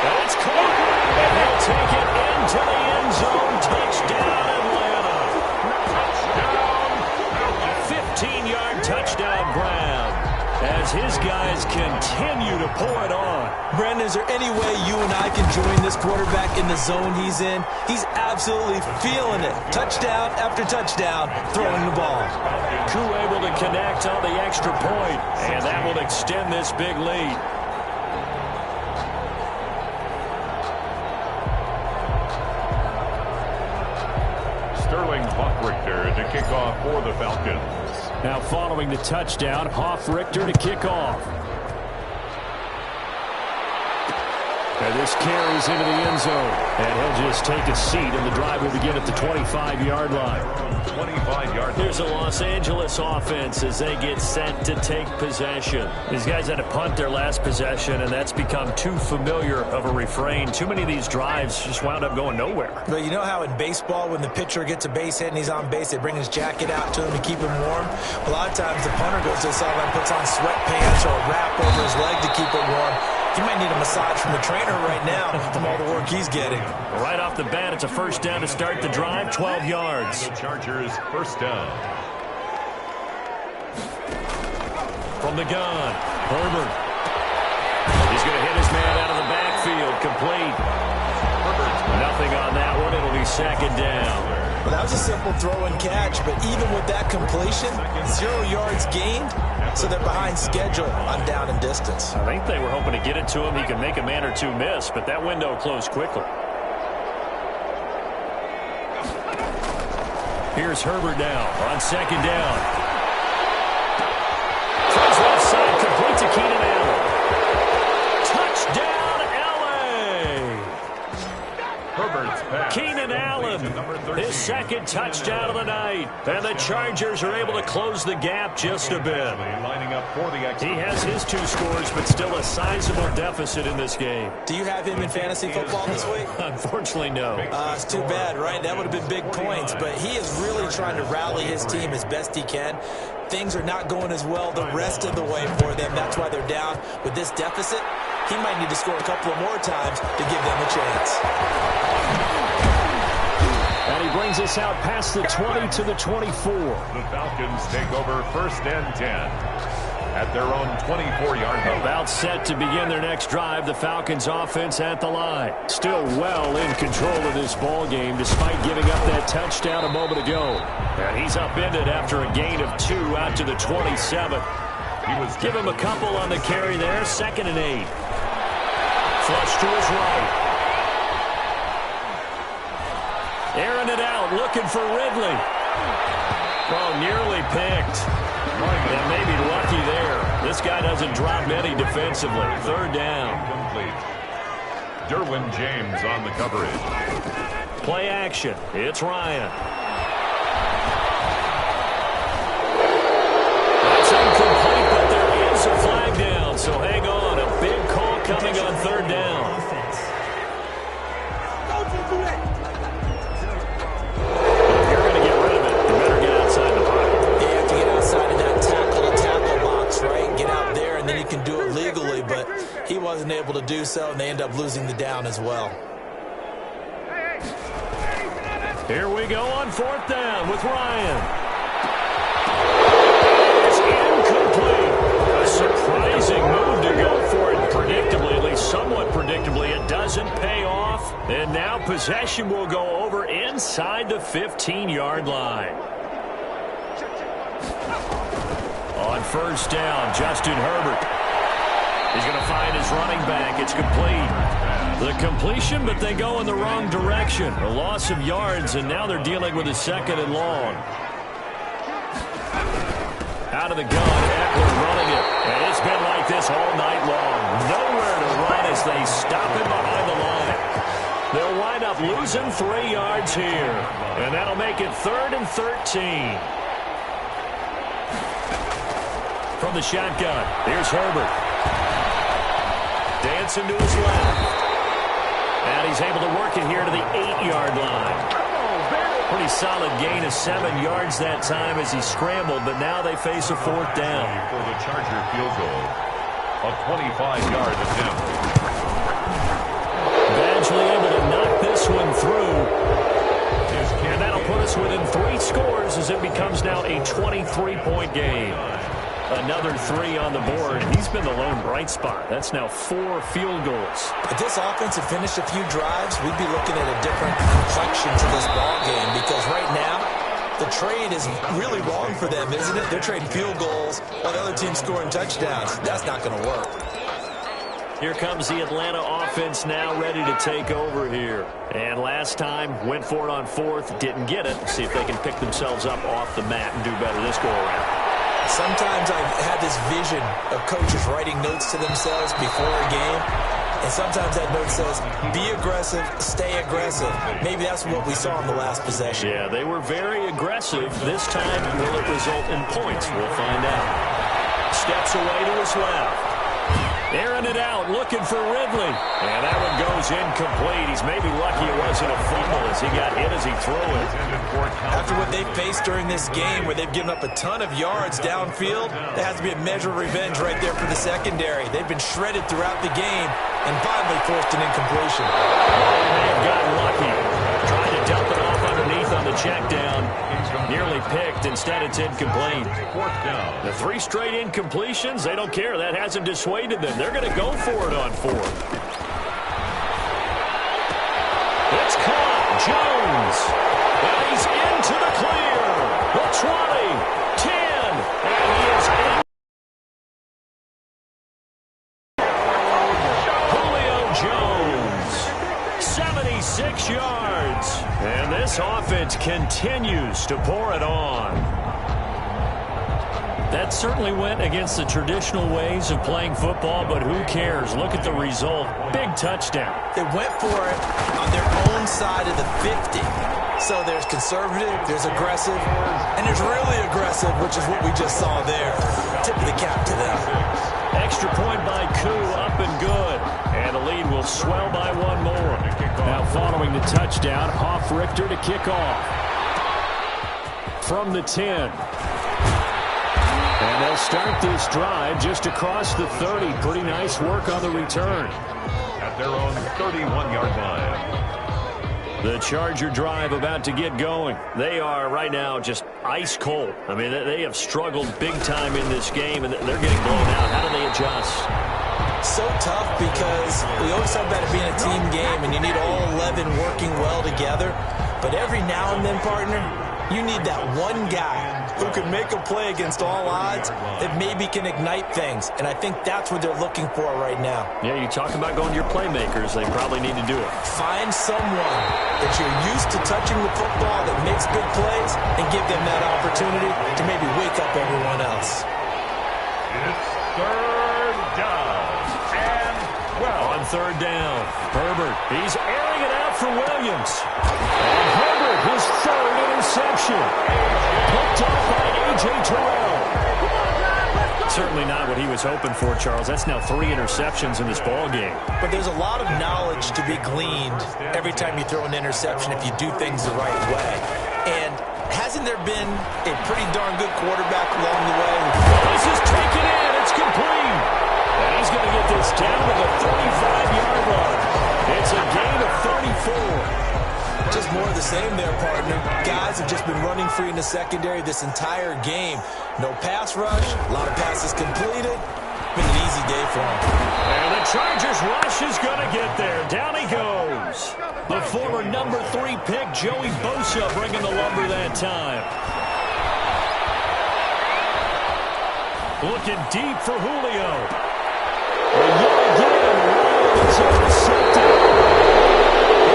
That's caught, and he'll take it into the end zone. Touchdown, Atlanta. Touchdown. A 15-yard touchdown, Brown, as his guys continue to pour it on. Brandon, is there any way you and I can join this quarterback in the zone he's in? He's absolutely feeling it. Touchdown after touchdown, throwing the ball. Koo able to connect on the extra point, and that will extend this big lead. Sterling Hoffrichter to kick off for the Falcons. Now following the touchdown, Hoffrichter to kick off. And this carries into the end zone. And he'll just take a seat, and the drive will begin at the 25-yard line. 25-yard. Here's the Los Angeles offense as they get set to take possession. These guys had to punt their last possession, and that's become too familiar of a refrain. Too many of these drives just wound up going nowhere. But you know how in baseball, when the pitcher gets a base hit and he's on base, they bring his jacket out to him to keep him warm? A lot of times the punter goes to the sideline, puts on sweatpants or a wrap over his leg to keep it warm. He might need a massage from the trainer right now from all the work he's getting. Right off the bat, it's a first down to start the drive, 12 yards. The Chargers first down. From the gun, Herbert. He's going to hit his man out of the backfield, complete. Nothing on that one. It'll be second down. Well, that was a simple throw and catch, but even with that completion, 0 yards gained, so they're behind schedule on down and distance. I think they were hoping to get it to him. He could make a man or two miss, but that window closed quickly. Here's Herbert now on second down. Throws left side, complete to Keenan Allen. Touchdown, L.A. Herbert's pass. Keenan Allen, his second touchdown of the night. And the Chargers are able to close the gap just a bit. Lining up for the extra. He has his 2 scores, but still a sizable deficit in this game. Do you have him in fantasy football this week? Unfortunately, no. It's too bad, right? That would have been big points, but he is really trying to rally his team as best he can. Things are not going as well the rest of the way for them. That's why they're down with this deficit. He might need to score a couple of more times to give them a chance. And he brings us out past the 20 to the 24. The Falcons take over first and 10 at their own 24-yard line. About set to begin their next drive. The Falcons offense at the line. Still well in control of this ball game despite giving up that touchdown a moment ago. And he's upended after a gain of 2 out to the 27. Give him a couple on the carry there. 2nd and 8. Flush to his right. Airing it out, looking for Ridley. Oh, nearly picked. And maybe lucky there. This guy doesn't drop many defensively. 3rd down. Complete. Derwin James on the coverage. Play action. It's Ryan. That's incomplete, but there is a flag down. So hang on. A big call coming on 3rd down. Can do it legally, but he wasn't able to do so, and they end up losing the down as well. Here we go on 4th down with Ryan. It's incomplete. A surprising move to go for it predictably, at least somewhat predictably. It doesn't pay off, and now possession will go over inside the 15-yard line. On 1st down, Justin Herbert. He's going to find his running back. It's complete. The completion, but they go in the wrong direction. A loss of yards, and now they're dealing with a 2nd and long. Out of the gun, Eckler running it. And it's been like this all night long. Nowhere to run as they stop him behind the line. They'll wind up losing 3 yards here. And that'll make it 3rd and 13. From the shotgun, here's Herbert. Dancing to his left. And he's able to work it here to the 8-yard line. Pretty solid gain of 7 yards that time as he scrambled, but now they face a 4th down. For the Charger field goal, a 25-yard attempt. Eventually able to knock this one through. And that'll put us within 3 scores as it becomes now a 23-point game. Another 3 on the board. He's been the lone bright spot. That's now 4 field goals. If this offense had finished a few drives, we'd be looking at a different complexion to this ball game, because right now, the trade is really wrong for them, isn't it? They're trading field goals while the other team's scoring touchdowns. That's not going to work. Here comes the Atlanta offense now ready to take over here. And last time, went for it on 4th, didn't get it. See if they can pick themselves up off the mat and do better this go-around. Sometimes I've had this vision of coaches writing notes to themselves before a game. And sometimes that note says, be aggressive, stay aggressive. Maybe that's what we saw in the last possession. Yeah, they were very aggressive. This time, will it result in points? We'll find out. Steps away to his left. Airing it out, looking for Ridley. And that one goes incomplete. He's maybe lucky it wasn't a fumble as he got hit as he threw it. After what they've faced during this game where they've given up a ton of yards downfield, there has to be a measure of revenge right there for the secondary. They've been shredded throughout the game and finally forced an incompletion. They have gotten lucky. Trying to dump it off underneath on the check down. Nearly picked. Instead, it's incomplete. The 3 straight incompletions, they don't care. That hasn't dissuaded them. They're going to go for it on 4th. It's caught. Jones. And he's into the clear. The 20, 10, and he is in. Julio Jones, 76 yards. And this offense continues to pour it on. That certainly went against the traditional ways of playing football, but who cares? Look at the result. Big touchdown. They went for it on their own side of the 50. So there's conservative, there's aggressive, and there's really aggressive, which is what we just saw there. Tip of the cap to them. Extra point by Koo, up and good. And the lead will swell by 1 more. Now following the touchdown, Hoff-Richter to kick off. From the 10. And they'll start this drive just across the 30. Pretty nice work on the return. At their own 31-yard line. The Charger drive about to get going. They are right now just ice cold. I mean, they have struggled big time in this game, and they're getting blown out. How do they adjust? So tough because we always talk about it being a team game, and you need all 11 working well together. But every now and then, partner, you need that one guy who can make a play against all odds that maybe can ignite things. And I think that's what they're looking for right now. Yeah, you talk about going to your playmakers. They probably need to do it. Find someone that you're used to touching the football that makes big plays and give them that opportunity to maybe wake up everyone else. It's 3rd down. And, well, on 3rd down, Herbert. He's airing it out for Williams. And Herbert, his 3rd interception. Picked off by A.J. Terrell. Certainly not what he was hoping for, Charles. That's now 3 interceptions in this ball game. But there's a lot of knowledge to be gleaned every time you throw an interception if you do things the right way. And hasn't there been a pretty darn good quarterback along the way? This is taken in. It's complete. And he's going to get this down to the 35-yard line. It's a gain of 34. Just more of the same there, partner. Guys have just been running free in the secondary this entire game. No pass rush, a lot of passes completed. Been an easy day for them. And the Chargers rush is going to get there. Down he goes. The former number 3 pick, Joey Bosa, bringing the lumber that time. Looking deep for Julio. And yet again, Ryan's intercepted.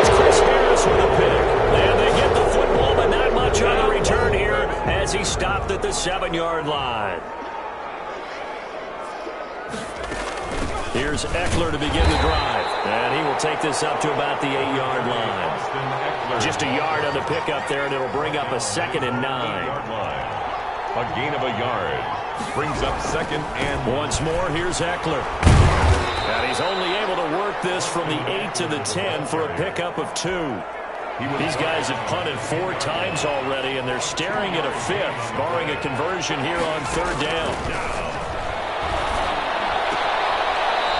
It's Chris Harris with a pick. And they get the football, but not much on the return here as he stopped at the 7-yard line. Here's Eckler to begin the drive. And he will take this up to about the 8-yard line. Just a yard on the pickup there, and it'll bring up a 2nd and 9. a gain of a yard. Brings up 2nd and once more, here's Eckler. And he's only able to work this from the 8 to the 10 for a pickup of 2. These guys have punted 4 times already, and they're staring at a 5th, barring a conversion here on 3rd down.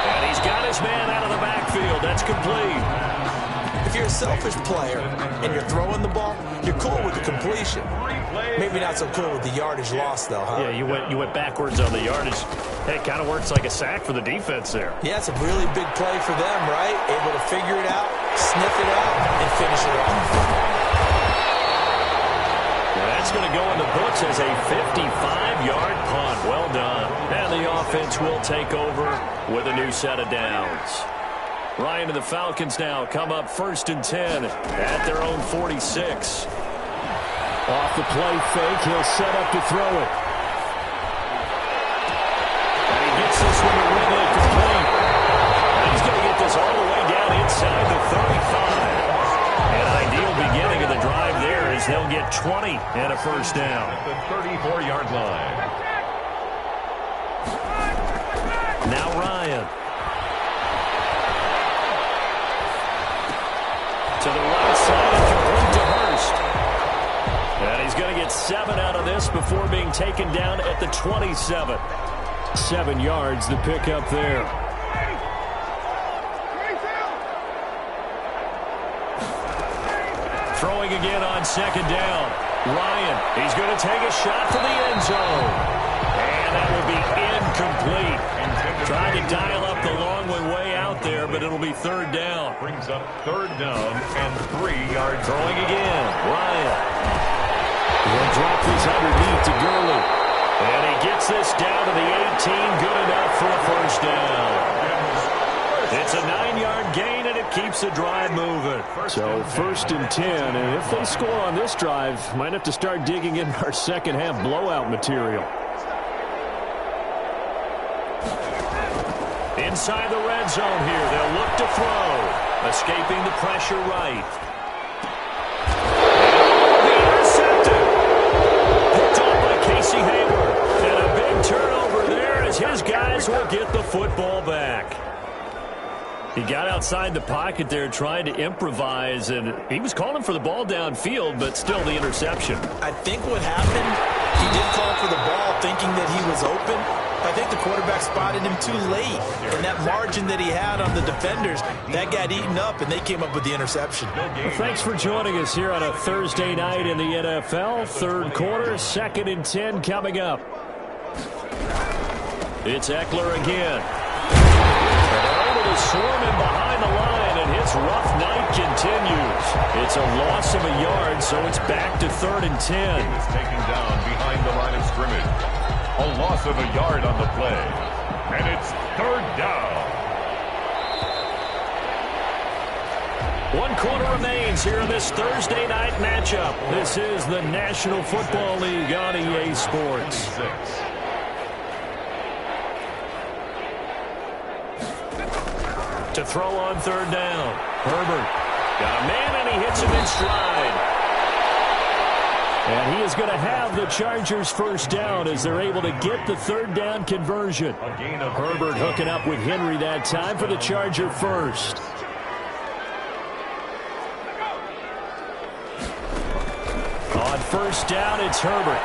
And he's got his man out of the backfield. That's complete. If you're a selfish player and you're throwing the ball, you're cool with the completion. Maybe not so cool with the yardage loss, though, huh? Yeah, you went backwards on the yardage. Hey, it kind of works like a sack for the defense there. Yeah, it's a really big play for them, right? Able to figure it out, sniff it out, and finish it off. Well, that's going to go in the books as a 55-yard punt. Well done. And the offense will take over with a new set of downs. Ryan and the Falcons now come up 1st and 10 at their own 46. Off the play fake, he'll set up to throw it. And he gets this one to Ridley complete. And he's going to get this all as they'll get 20 and a first down. At the 34-yard line. Now Ryan. To the right side and complete to Hurst. And he's going to get 7 out of this before being taken down at the 27. 7 yards, the pickup there. Throwing again on second down. Ryan, he's going to take a shot to the end zone. And that will be incomplete. Trying to dial up the long way out there, but it'll be third down. Brings up third down and 3 yards. Throwing again. Ryan. He'll drop this underneath to Gurley. And he gets this down to the 18. Good enough for a first down. It's a 9-yard gain, and it keeps the drive moving. So first and 10, and if they score on this drive, might have to start digging in our second half blowout material. Inside the red zone here, they'll look to throw. Escaping the pressure right. Intercepted. Picked off by Casey Hayward. And a big turnover there as his guys will get the football back. He got outside the pocket there trying to improvise, and he was calling for the ball downfield, but still the interception. I think what happened, he did call for the ball thinking that he was open. I think the quarterback spotted him too late. And that margin that he had on the defenders, that got eaten up, and they came up with the interception. Well, thanks for joining us here on a Thursday night in the NFL. Third quarter, 2nd and 10 coming up. It's Eckler again. Swarm him behind the line, and his rough night continues. It's a loss of a yard, so it's back to 3rd and 10. He was taken down behind the line of scrimmage. A loss of a yard on the play. And it's 3rd down. 1 quarter remains here in this Thursday night matchup. This is the National Football League on EA Sports. 6. To throw on 3rd down. Herbert got a man, and he hits him in stride. And he is going to have the Chargers first down as they're able to get the 3rd down conversion. Herbert hooking up with Henry that time for the Charger first. On 1st down, it's Herbert.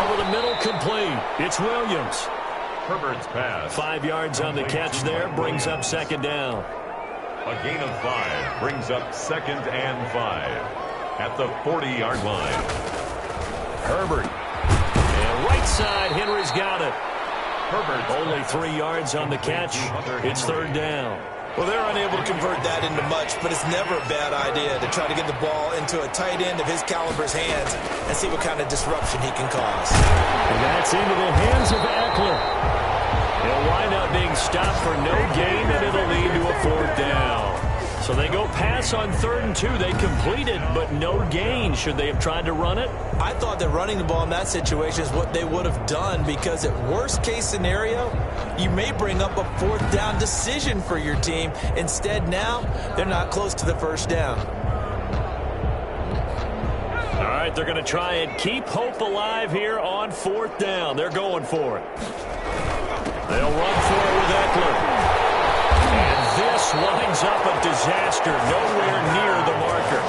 Over the middle, complete. It's Williams. Herbert's pass. 5 yards on the catch there, brings up 2nd down. A gain of 5 brings up 2nd and 5 at the 40-yard line. Herbert. And right side, Henry's got it. Herbert. Only 3 yards on the catch. It's 3rd down. Well, they're unable to convert that into much, but it's never a bad idea to try to get the ball into a tight end of his caliber's hands and see what kind of disruption he can cause. And that's into the hands of Eckler. He'll wind up being stopped for no gain, and it'll lead to a 4th down. So they go pass on 3rd and 2. They complete it, but no gain. Should they have tried to run it? I thought that running the ball in that situation is what they would have done, because at worst case scenario, you may bring up a 4th down decision for your team. Instead, now they're not close to the 1st down. All right, they're going to try and keep hope alive here on 4th down. They're going for it. They'll run for it with Eckler. And this winds up a disaster, nowhere near the marker.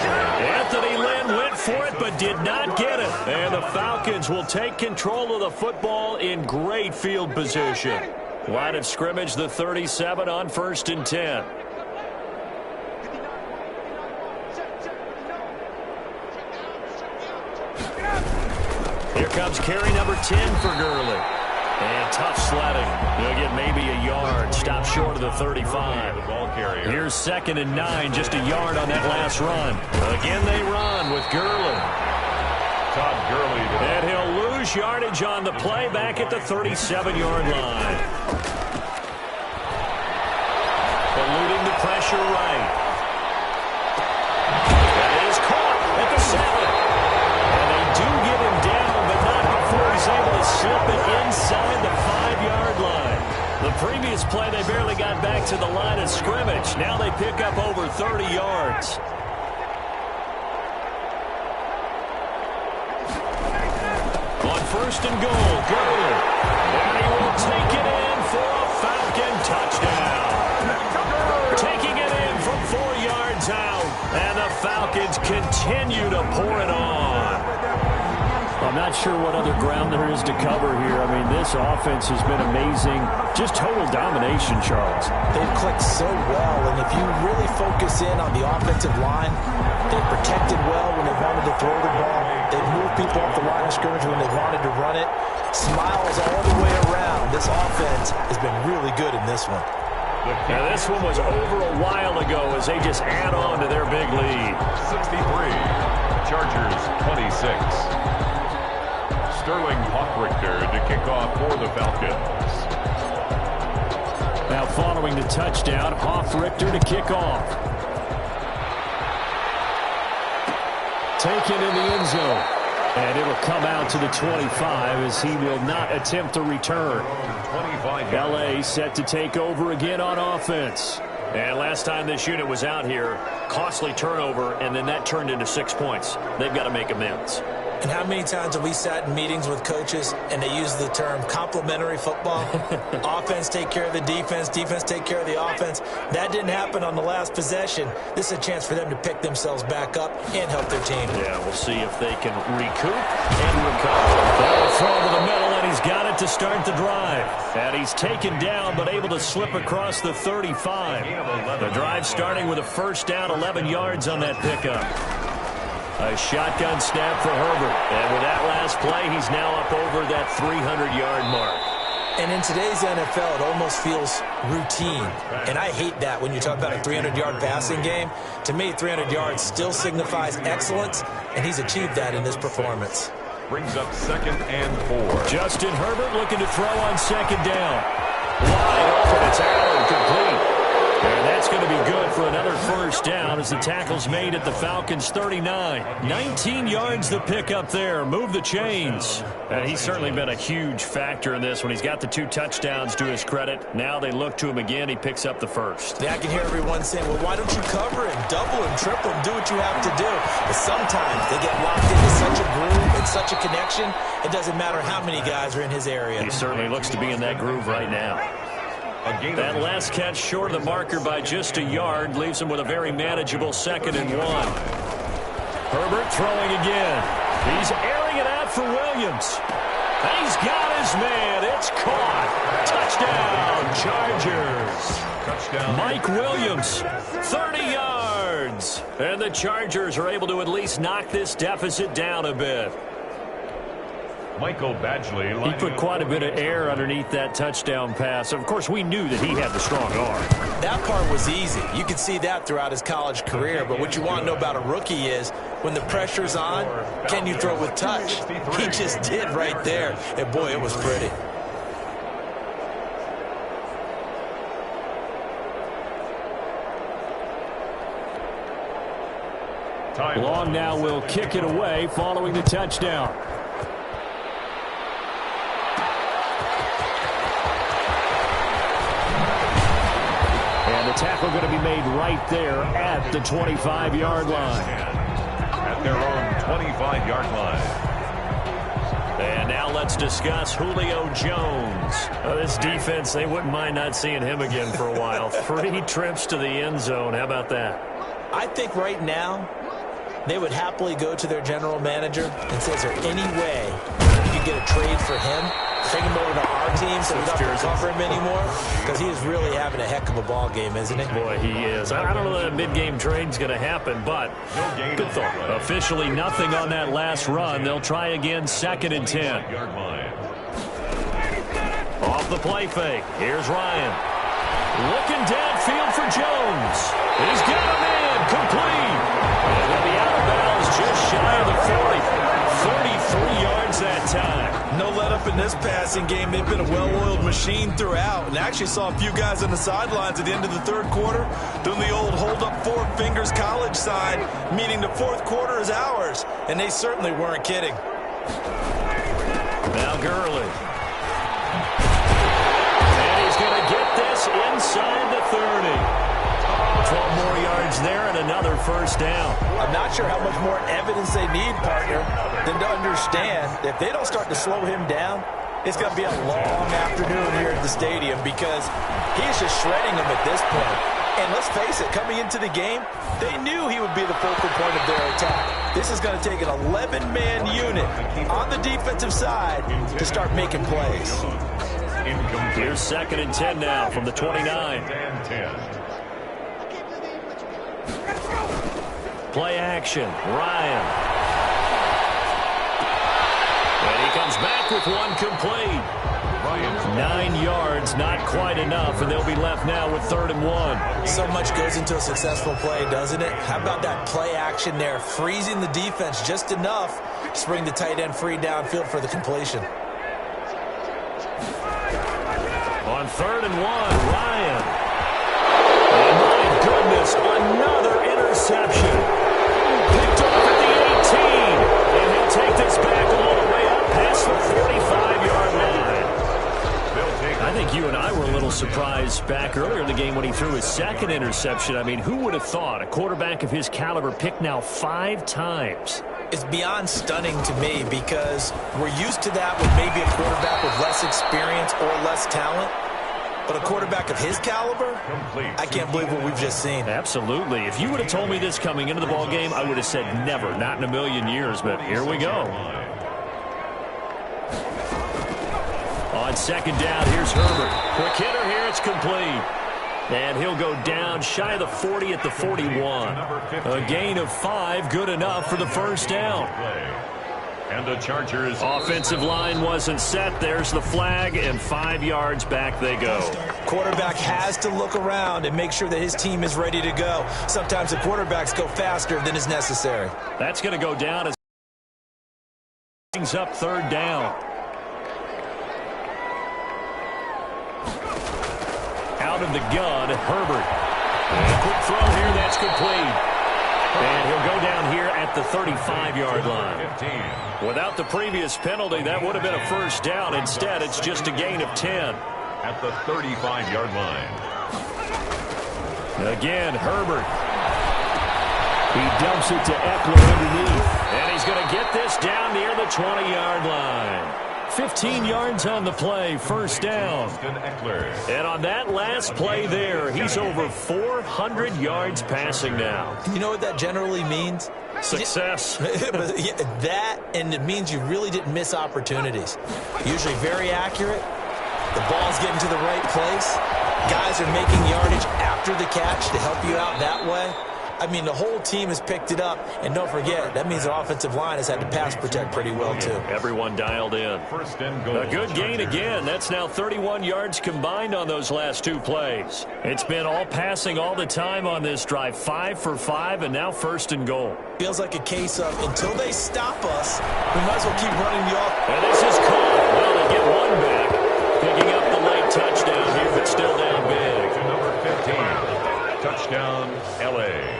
Anthony Lynn went for it but did not get it. And the Falcons will take control of the football in great field position. Line of scrimmage, the 37 on 1st and 10. Here comes carry number 10 for Gurley. And tough sledding. He'll get maybe a yard. Stop short of the 35. Here's 2nd and 9. Just a yard on that last run. Again they run with Gurley. Todd Gurley. And he'll lose yardage on the play back at the 37-yard line. Eluding the pressure right. That is caught at the 7. And they do get him down, but not before he's able to slip it inside the 5-yard line. The previous play, they barely got back to the line of scrimmage. Now they pick up over 30 yards. first and goal. Gurley. And he will take it in for a Falcon touchdown. Taking it in from 4 yards out. And the Falcons continue to pour it on. I'm not sure what other ground there is to cover here. I mean, this offense has been amazing. Just total domination, Charles. They've clicked so well, and if you really focus in on the offensive line, they've protected well when they wanted to throw the ball. They've moved people off the line of scrimmage when they wanted to run it. Smiles all the way around. This offense has been really good in this one. Now, this one was over a while ago as they just add on to their big lead. 63, Chargers 26. Sterling Hoffrichter to kick off for the Falcons. Now following the touchdown, Hoffrichter to kick off. Taken in the end zone. And it'll come out to the 25 as he will not attempt to return. 25. LA set to take over again on offense. And last time this unit was out here, costly turnover, and then that turned into 6 points. They've got to make amends. And how many times have we sat in meetings with coaches and they use the term complementary football? Offense take care of the defense, defense take care of the offense. That didn't happen on the last possession. This is a chance for them to pick themselves back up and help their team. Yeah, we'll see if they can recoup and recover. That'll throw to the middle, and he's got it to start the drive. And he's taken down but able to slip across the 35. The drive starting with a first down, 11 yards on that pickup. A shotgun snap for Herbert. And with that last play, he's now up over that 300-yard mark. And in today's NFL, it almost feels routine. And I hate that when you talk about a 300-yard passing game. To me, 300 yards still signifies excellence, and he's achieved that in this performance. Brings up 2nd and 4. Justin Herbert looking to throw on 2nd down. Wide open. It's Allen complete. And that's going to be good for another first down as the tackle's made at the Falcons' 39. 19 yards the pick up there. Move the chains. And he's certainly been a huge factor in this when he's got the 2 touchdowns to his credit. Now they look to him again. He picks up the first. Yeah, I can hear everyone saying, well, why don't you cover him, double him, triple him, do what you have to do. But sometimes they get locked into such a groove and such a connection, it doesn't matter how many guys are in his area. He certainly looks to be in that groove right now. That last catch short of the marker by just a yard leaves him with a very manageable 2nd and 1. Herbert throwing again. He's airing it out for Williams. And he's got his man. It's caught. Touchdown, Chargers. Touchdown. Mike Williams, 30 yards. And the Chargers are able to at least knock this deficit down a bit. Michael Badgley. He put quite a bit of air underneath that touchdown pass. Of course, we knew that he had the strong arm. That part was easy. You could see that throughout his college career. But what you want to know about a rookie is when the pressure's on, can you throw with touch? He just did right there. And, boy, it was pretty. Long now will kick it away following the touchdown. And the tackle going to be made right there at the 25-yard line. At their own 25-yard line. And now let's discuss Julio Jones. This defense, they wouldn't mind not seeing him again for a while. 3 trips to the end zone. How about that? I think right now they would happily go to their general manager and say, is there any way you could get a trade for him? Take him over to our team so we don't have to cover him anymore? Because he is really having a heck of a ball game, isn't he? Boy, he is. I don't know that a mid-game trade's going to happen, but good thought. Officially nothing on that last run. They'll try again, 2nd and 10. Off the play fake. Here's Ryan. Looking downfield for Jones. He's got a man. Complete. And he'll be out of bounds just shy of the 40. 33 yards that time. No let up in this passing game. They've been a well-oiled machine throughout. And I actually saw a few guys on the sidelines at the end of the 3rd quarter doing the old hold up 4 fingers college sign, meaning the 4th quarter is ours. And they certainly weren't kidding. Now Gurley. And he's going to get this inside the 30. 12 more yards there and another first down. I'm not sure how much more evidence they need, partner. than to understand that if they don't start to slow him down, it's going to be a long afternoon here at the stadium because he's just shredding them at this point. And let's face it, coming into the game, they knew he would be the focal point of their attack. This is going to take an 11-man unit on the defensive side to start making plays. Here's 2nd and 10 now from the 29. Play action, Ryan. And he comes back with one complete. 9 yards, not quite enough, and they'll be left now with 3rd and 1. So much goes into a successful play, doesn't it? How about that play action there, freezing the defense just enough to bring the tight end free downfield for the completion. On 3rd and 1, Ryan. Oh, my goodness, another interception. Picked off at the 18, and he'll take this back all the way up past the 45-yard line. I think you and I were a little surprised back earlier in the game when he threw his 2nd interception. I mean, who would have thought a quarterback of his caliber picked now 5 times? It's beyond stunning to me because we're used to that with maybe a quarterback with less experience or less talent. But a quarterback of his caliber, I can't believe what we've just seen. Absolutely. If you would have told me this coming into the ball game, I would have said never, not in a million years. But here we go. On 2nd down, here's Herbert. Quick hitter here, it's complete. And he'll go down shy of the 40 at the 41. A gain of 5, good enough for the 1st down. And the Chargers. Offensive line wasn't set. There's the flag, and 5 yards back they go. Quarterback has to look around and make sure that his team is ready to go. Sometimes the quarterbacks go faster than is necessary. That's going to go down as things up 3rd down. Out of the gun, Herbert. And a quick throw here, that's complete. And he'll go down here at the 35-yard line. Without the previous penalty, that would have been a 1st down. Instead, it's just a gain of 10. At the 35-yard line. Again, Herbert. He dumps it to Eckler underneath. And he's going to get this down near the 20-yard line. 15 yards on the play, 1st down. And on that last play there, he's over 400 yards passing now. You know what that generally means? Success. That, and it means you really didn't miss opportunities. Usually very accurate. The ball's getting to the right place. Guys are making yardage after the catch to help you out that way. I mean, the whole team has picked it up. And don't forget, that means the offensive line has had to pass protect pretty well, too. Everyone dialed in. A good gain again. That's now 31 yards combined on those last 2 plays. It's been all passing all the time on this drive. 5 for 5, and now 1st and goal. Feels like a case of until they stop us, we might as well keep running the offense. And this is caught. Well, they get one back. Picking up the late touchdown here, but still down big. Number 15. Touchdown, L.A.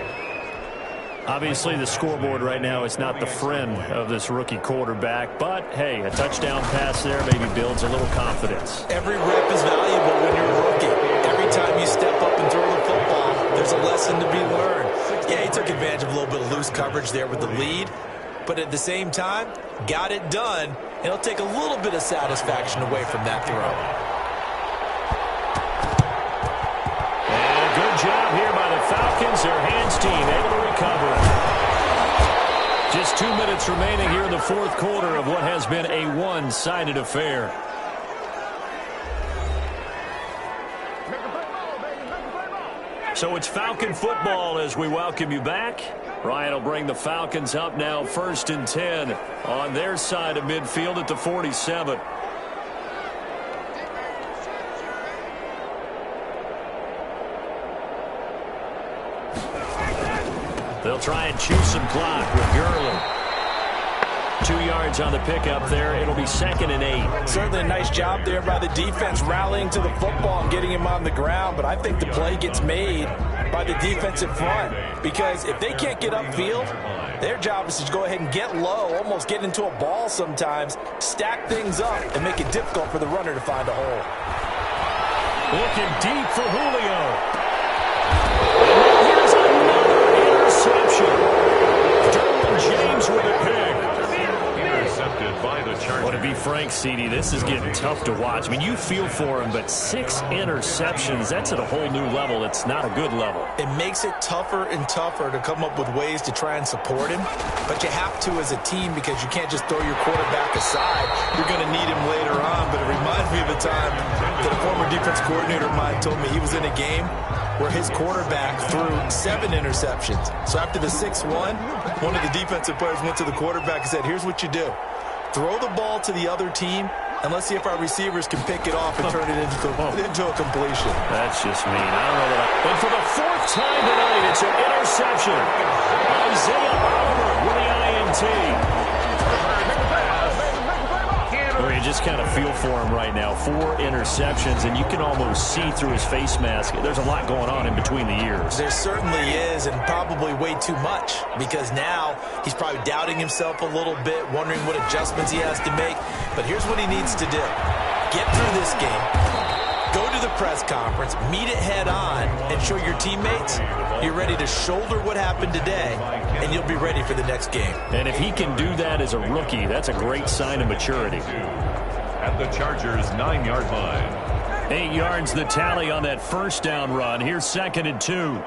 Obviously, the scoreboard right now is not the friend of this rookie quarterback. But, hey, a touchdown pass there maybe builds a little confidence. Every rep is valuable when you're a rookie. Every time you step up and throw the football, there's a lesson to be learned. Yeah, he took advantage of a little bit of loose coverage there with the lead. But at the same time, got it done. And it'll take a little bit of satisfaction away from that throw. And a good job here by the Falcons. Their hands team able to recover. Just 2 minutes remaining here in the 4th quarter of what has been a one-sided affair. So it's Falcon football as we welcome you back. Ryan will bring the Falcons up now 1st and 10 on their side of midfield at the 47. They'll try and choose some clock with Gurley. 2 yards on the pickup there. It'll be 2nd and 8. Certainly a nice job there by the defense rallying to the football and getting him on the ground. But I think the play gets made by the defensive front. Because if they can't get upfield, their job is to go ahead and get low, almost get into a ball sometimes, stack things up, and make it difficult for the runner to find a hole. Looking deep for Julio. Here's another interception. Derwin James with a pick. Well, to be frank, CD, this is getting tough to watch. I mean, you feel for him, but 6 interceptions, that's at a whole new level. It's not a good level. It makes it tougher and tougher to come up with ways to try and support him, but you have to as a team because you can't just throw your quarterback aside. You're going to need him later on, but it reminds me of a time that a former defense coordinator of mine told me he was in a game where his quarterback threw 7 interceptions. So after the 6-1, one of the defensive players went to the quarterback and said, here's what you do. Throw the ball to the other team, and let's see if our receivers can pick it off and turn it into a completion. That's just mean. I don't know that. And for the 4th time tonight, it's an interception. Isaiah Oliver with the INT. Well, you just kind of feel for him right now. 4 interceptions, and you can almost see through his face mask. There's a lot going on in between the ears. There certainly is, and probably way too much, because now he's probably doubting himself a little bit, wondering what adjustments he has to make. But here's what he needs to do. Get through this game, go to the press conference, meet it head on, and show your teammates you're ready to shoulder what happened today, and you'll be ready for the next game. And if he can do that as a rookie, that's a great sign of maturity. At the Chargers' 9-yard line. 8 yards the tally on that first down run. Here's 2nd and 2.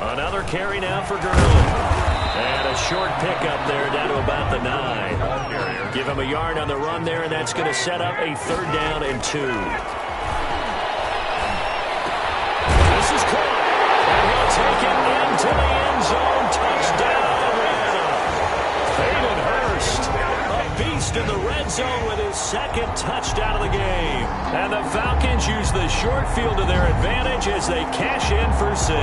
Another carry now for Gurley. And a short pickup there down to about the 9. Give him a yard on the run there, and that's going to set up a 3rd down and 2. This is caught. And he'll take it into the end zone. Touchdown, Atlanta. Hayden Hurst, a beast in the red zone with his 2nd touchdown of the game. And the Falcons use the short field to their advantage as they cash in for 6.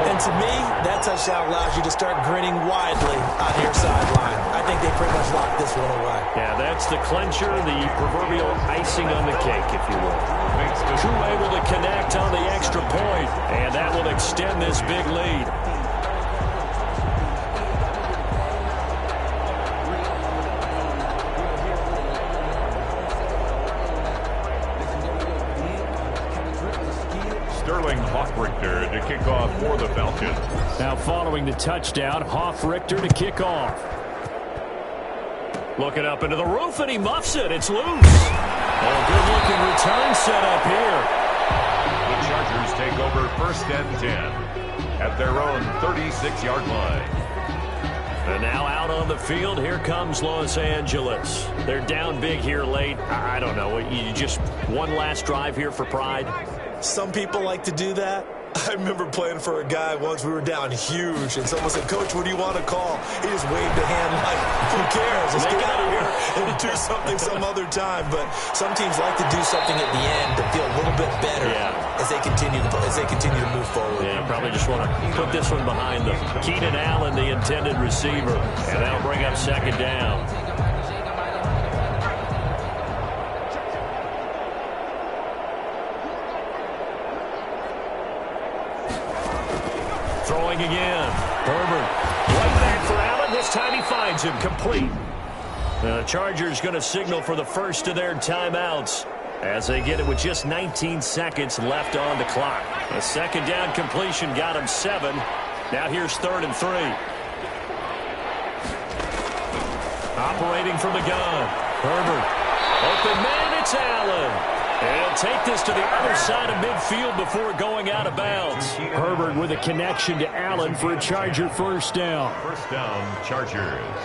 And to me, that touchdown allows you to start grinning widely on your sideline. I think they pretty much locked this one away. Yeah, that's the clincher, the proverbial icing on the cake, if you will. Who able to connect on the extra point, and that will extend this big lead. Richter to kick off for the Falcons. Now following the touchdown, Richter to kick off. Looking up into the roof, and he muffs it. It's loose. Oh, good-looking return set up here. The Chargers take over 1st and 10 at their own 36-yard line. And now out on the field, here comes Los Angeles. They're down big here late. I don't know. You just one last drive here for pride. Some people like to do that. I remember playing for a guy once. We were down huge, and someone said, Coach, what do you want to call? He just waved a hand like, who cares? Let's get out of here and do something some other time. But some teams like to do something at the end to feel a little bit better as they continue to move forward. Yeah, probably just want to put this one behind them. Keenan Allen, the intended receiver, and that'll bring up 2nd down. Throwing again. Herbert. Right back for Allen. This time he finds him complete. The Chargers going to signal for the first of their timeouts as they get it with just 19 seconds left on the clock. A 2nd down completion got him 7. Now here's 3rd and 3. Operating from the gun. Herbert. Open man, it's Allen. And he'll take this to the other side of midfield before going out of bounds. Herbert with a connection to Allen for a Charger 1st down. 1st down, Chargers.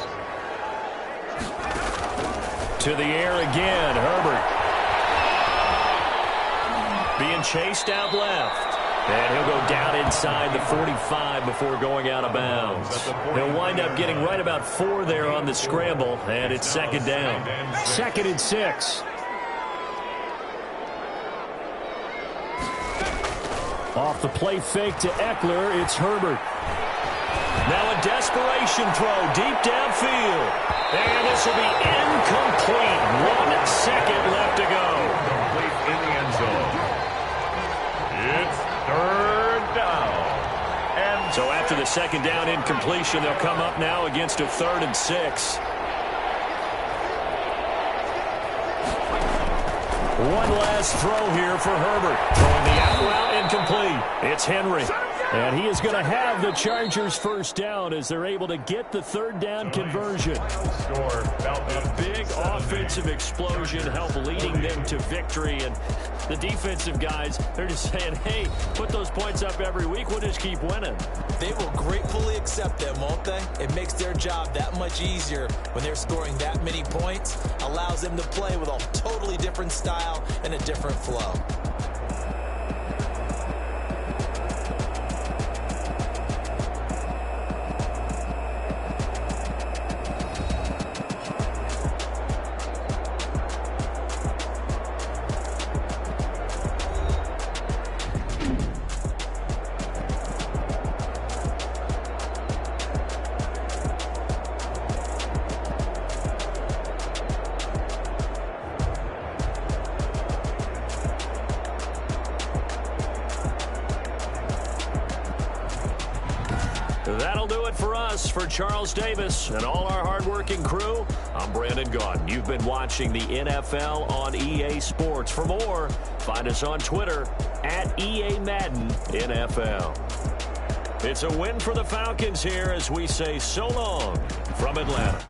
To the air again, Herbert. Being chased out left. And he'll go down inside the 45 before going out of bounds. He'll wind up getting right about 4 there on the scramble, and it's 2nd down. 2nd and 6. Off the play fake to Eckler, it's Herbert. Now a desperation throw deep downfield. And this will be incomplete. 1 second left to go. Complete in the end zone. It's 3rd down. And so after the 2nd down incompletion, they'll come up now against a 3rd and 6. One last throw here for Herbert. Throwing the out route incomplete. It's Henry. And he is going to have the Chargers first down as they're able to get the third down conversion. A big offensive explosion helped leading them to victory. And the defensive guys, they're just saying, hey, put those points up every week. We'll just keep winning. They will gratefully accept them, won't they? It makes their job that much easier when they're scoring that many points. Allows them to play with a totally different style and a different flow. That'll do it for us. For Charles Davis and all our hardworking crew, I'm Brandon Gaudin. You've been watching the NFL on EA Sports. For more, find us on Twitter at EA Madden NFL. It's a win for the Falcons here as we say so long from Atlanta.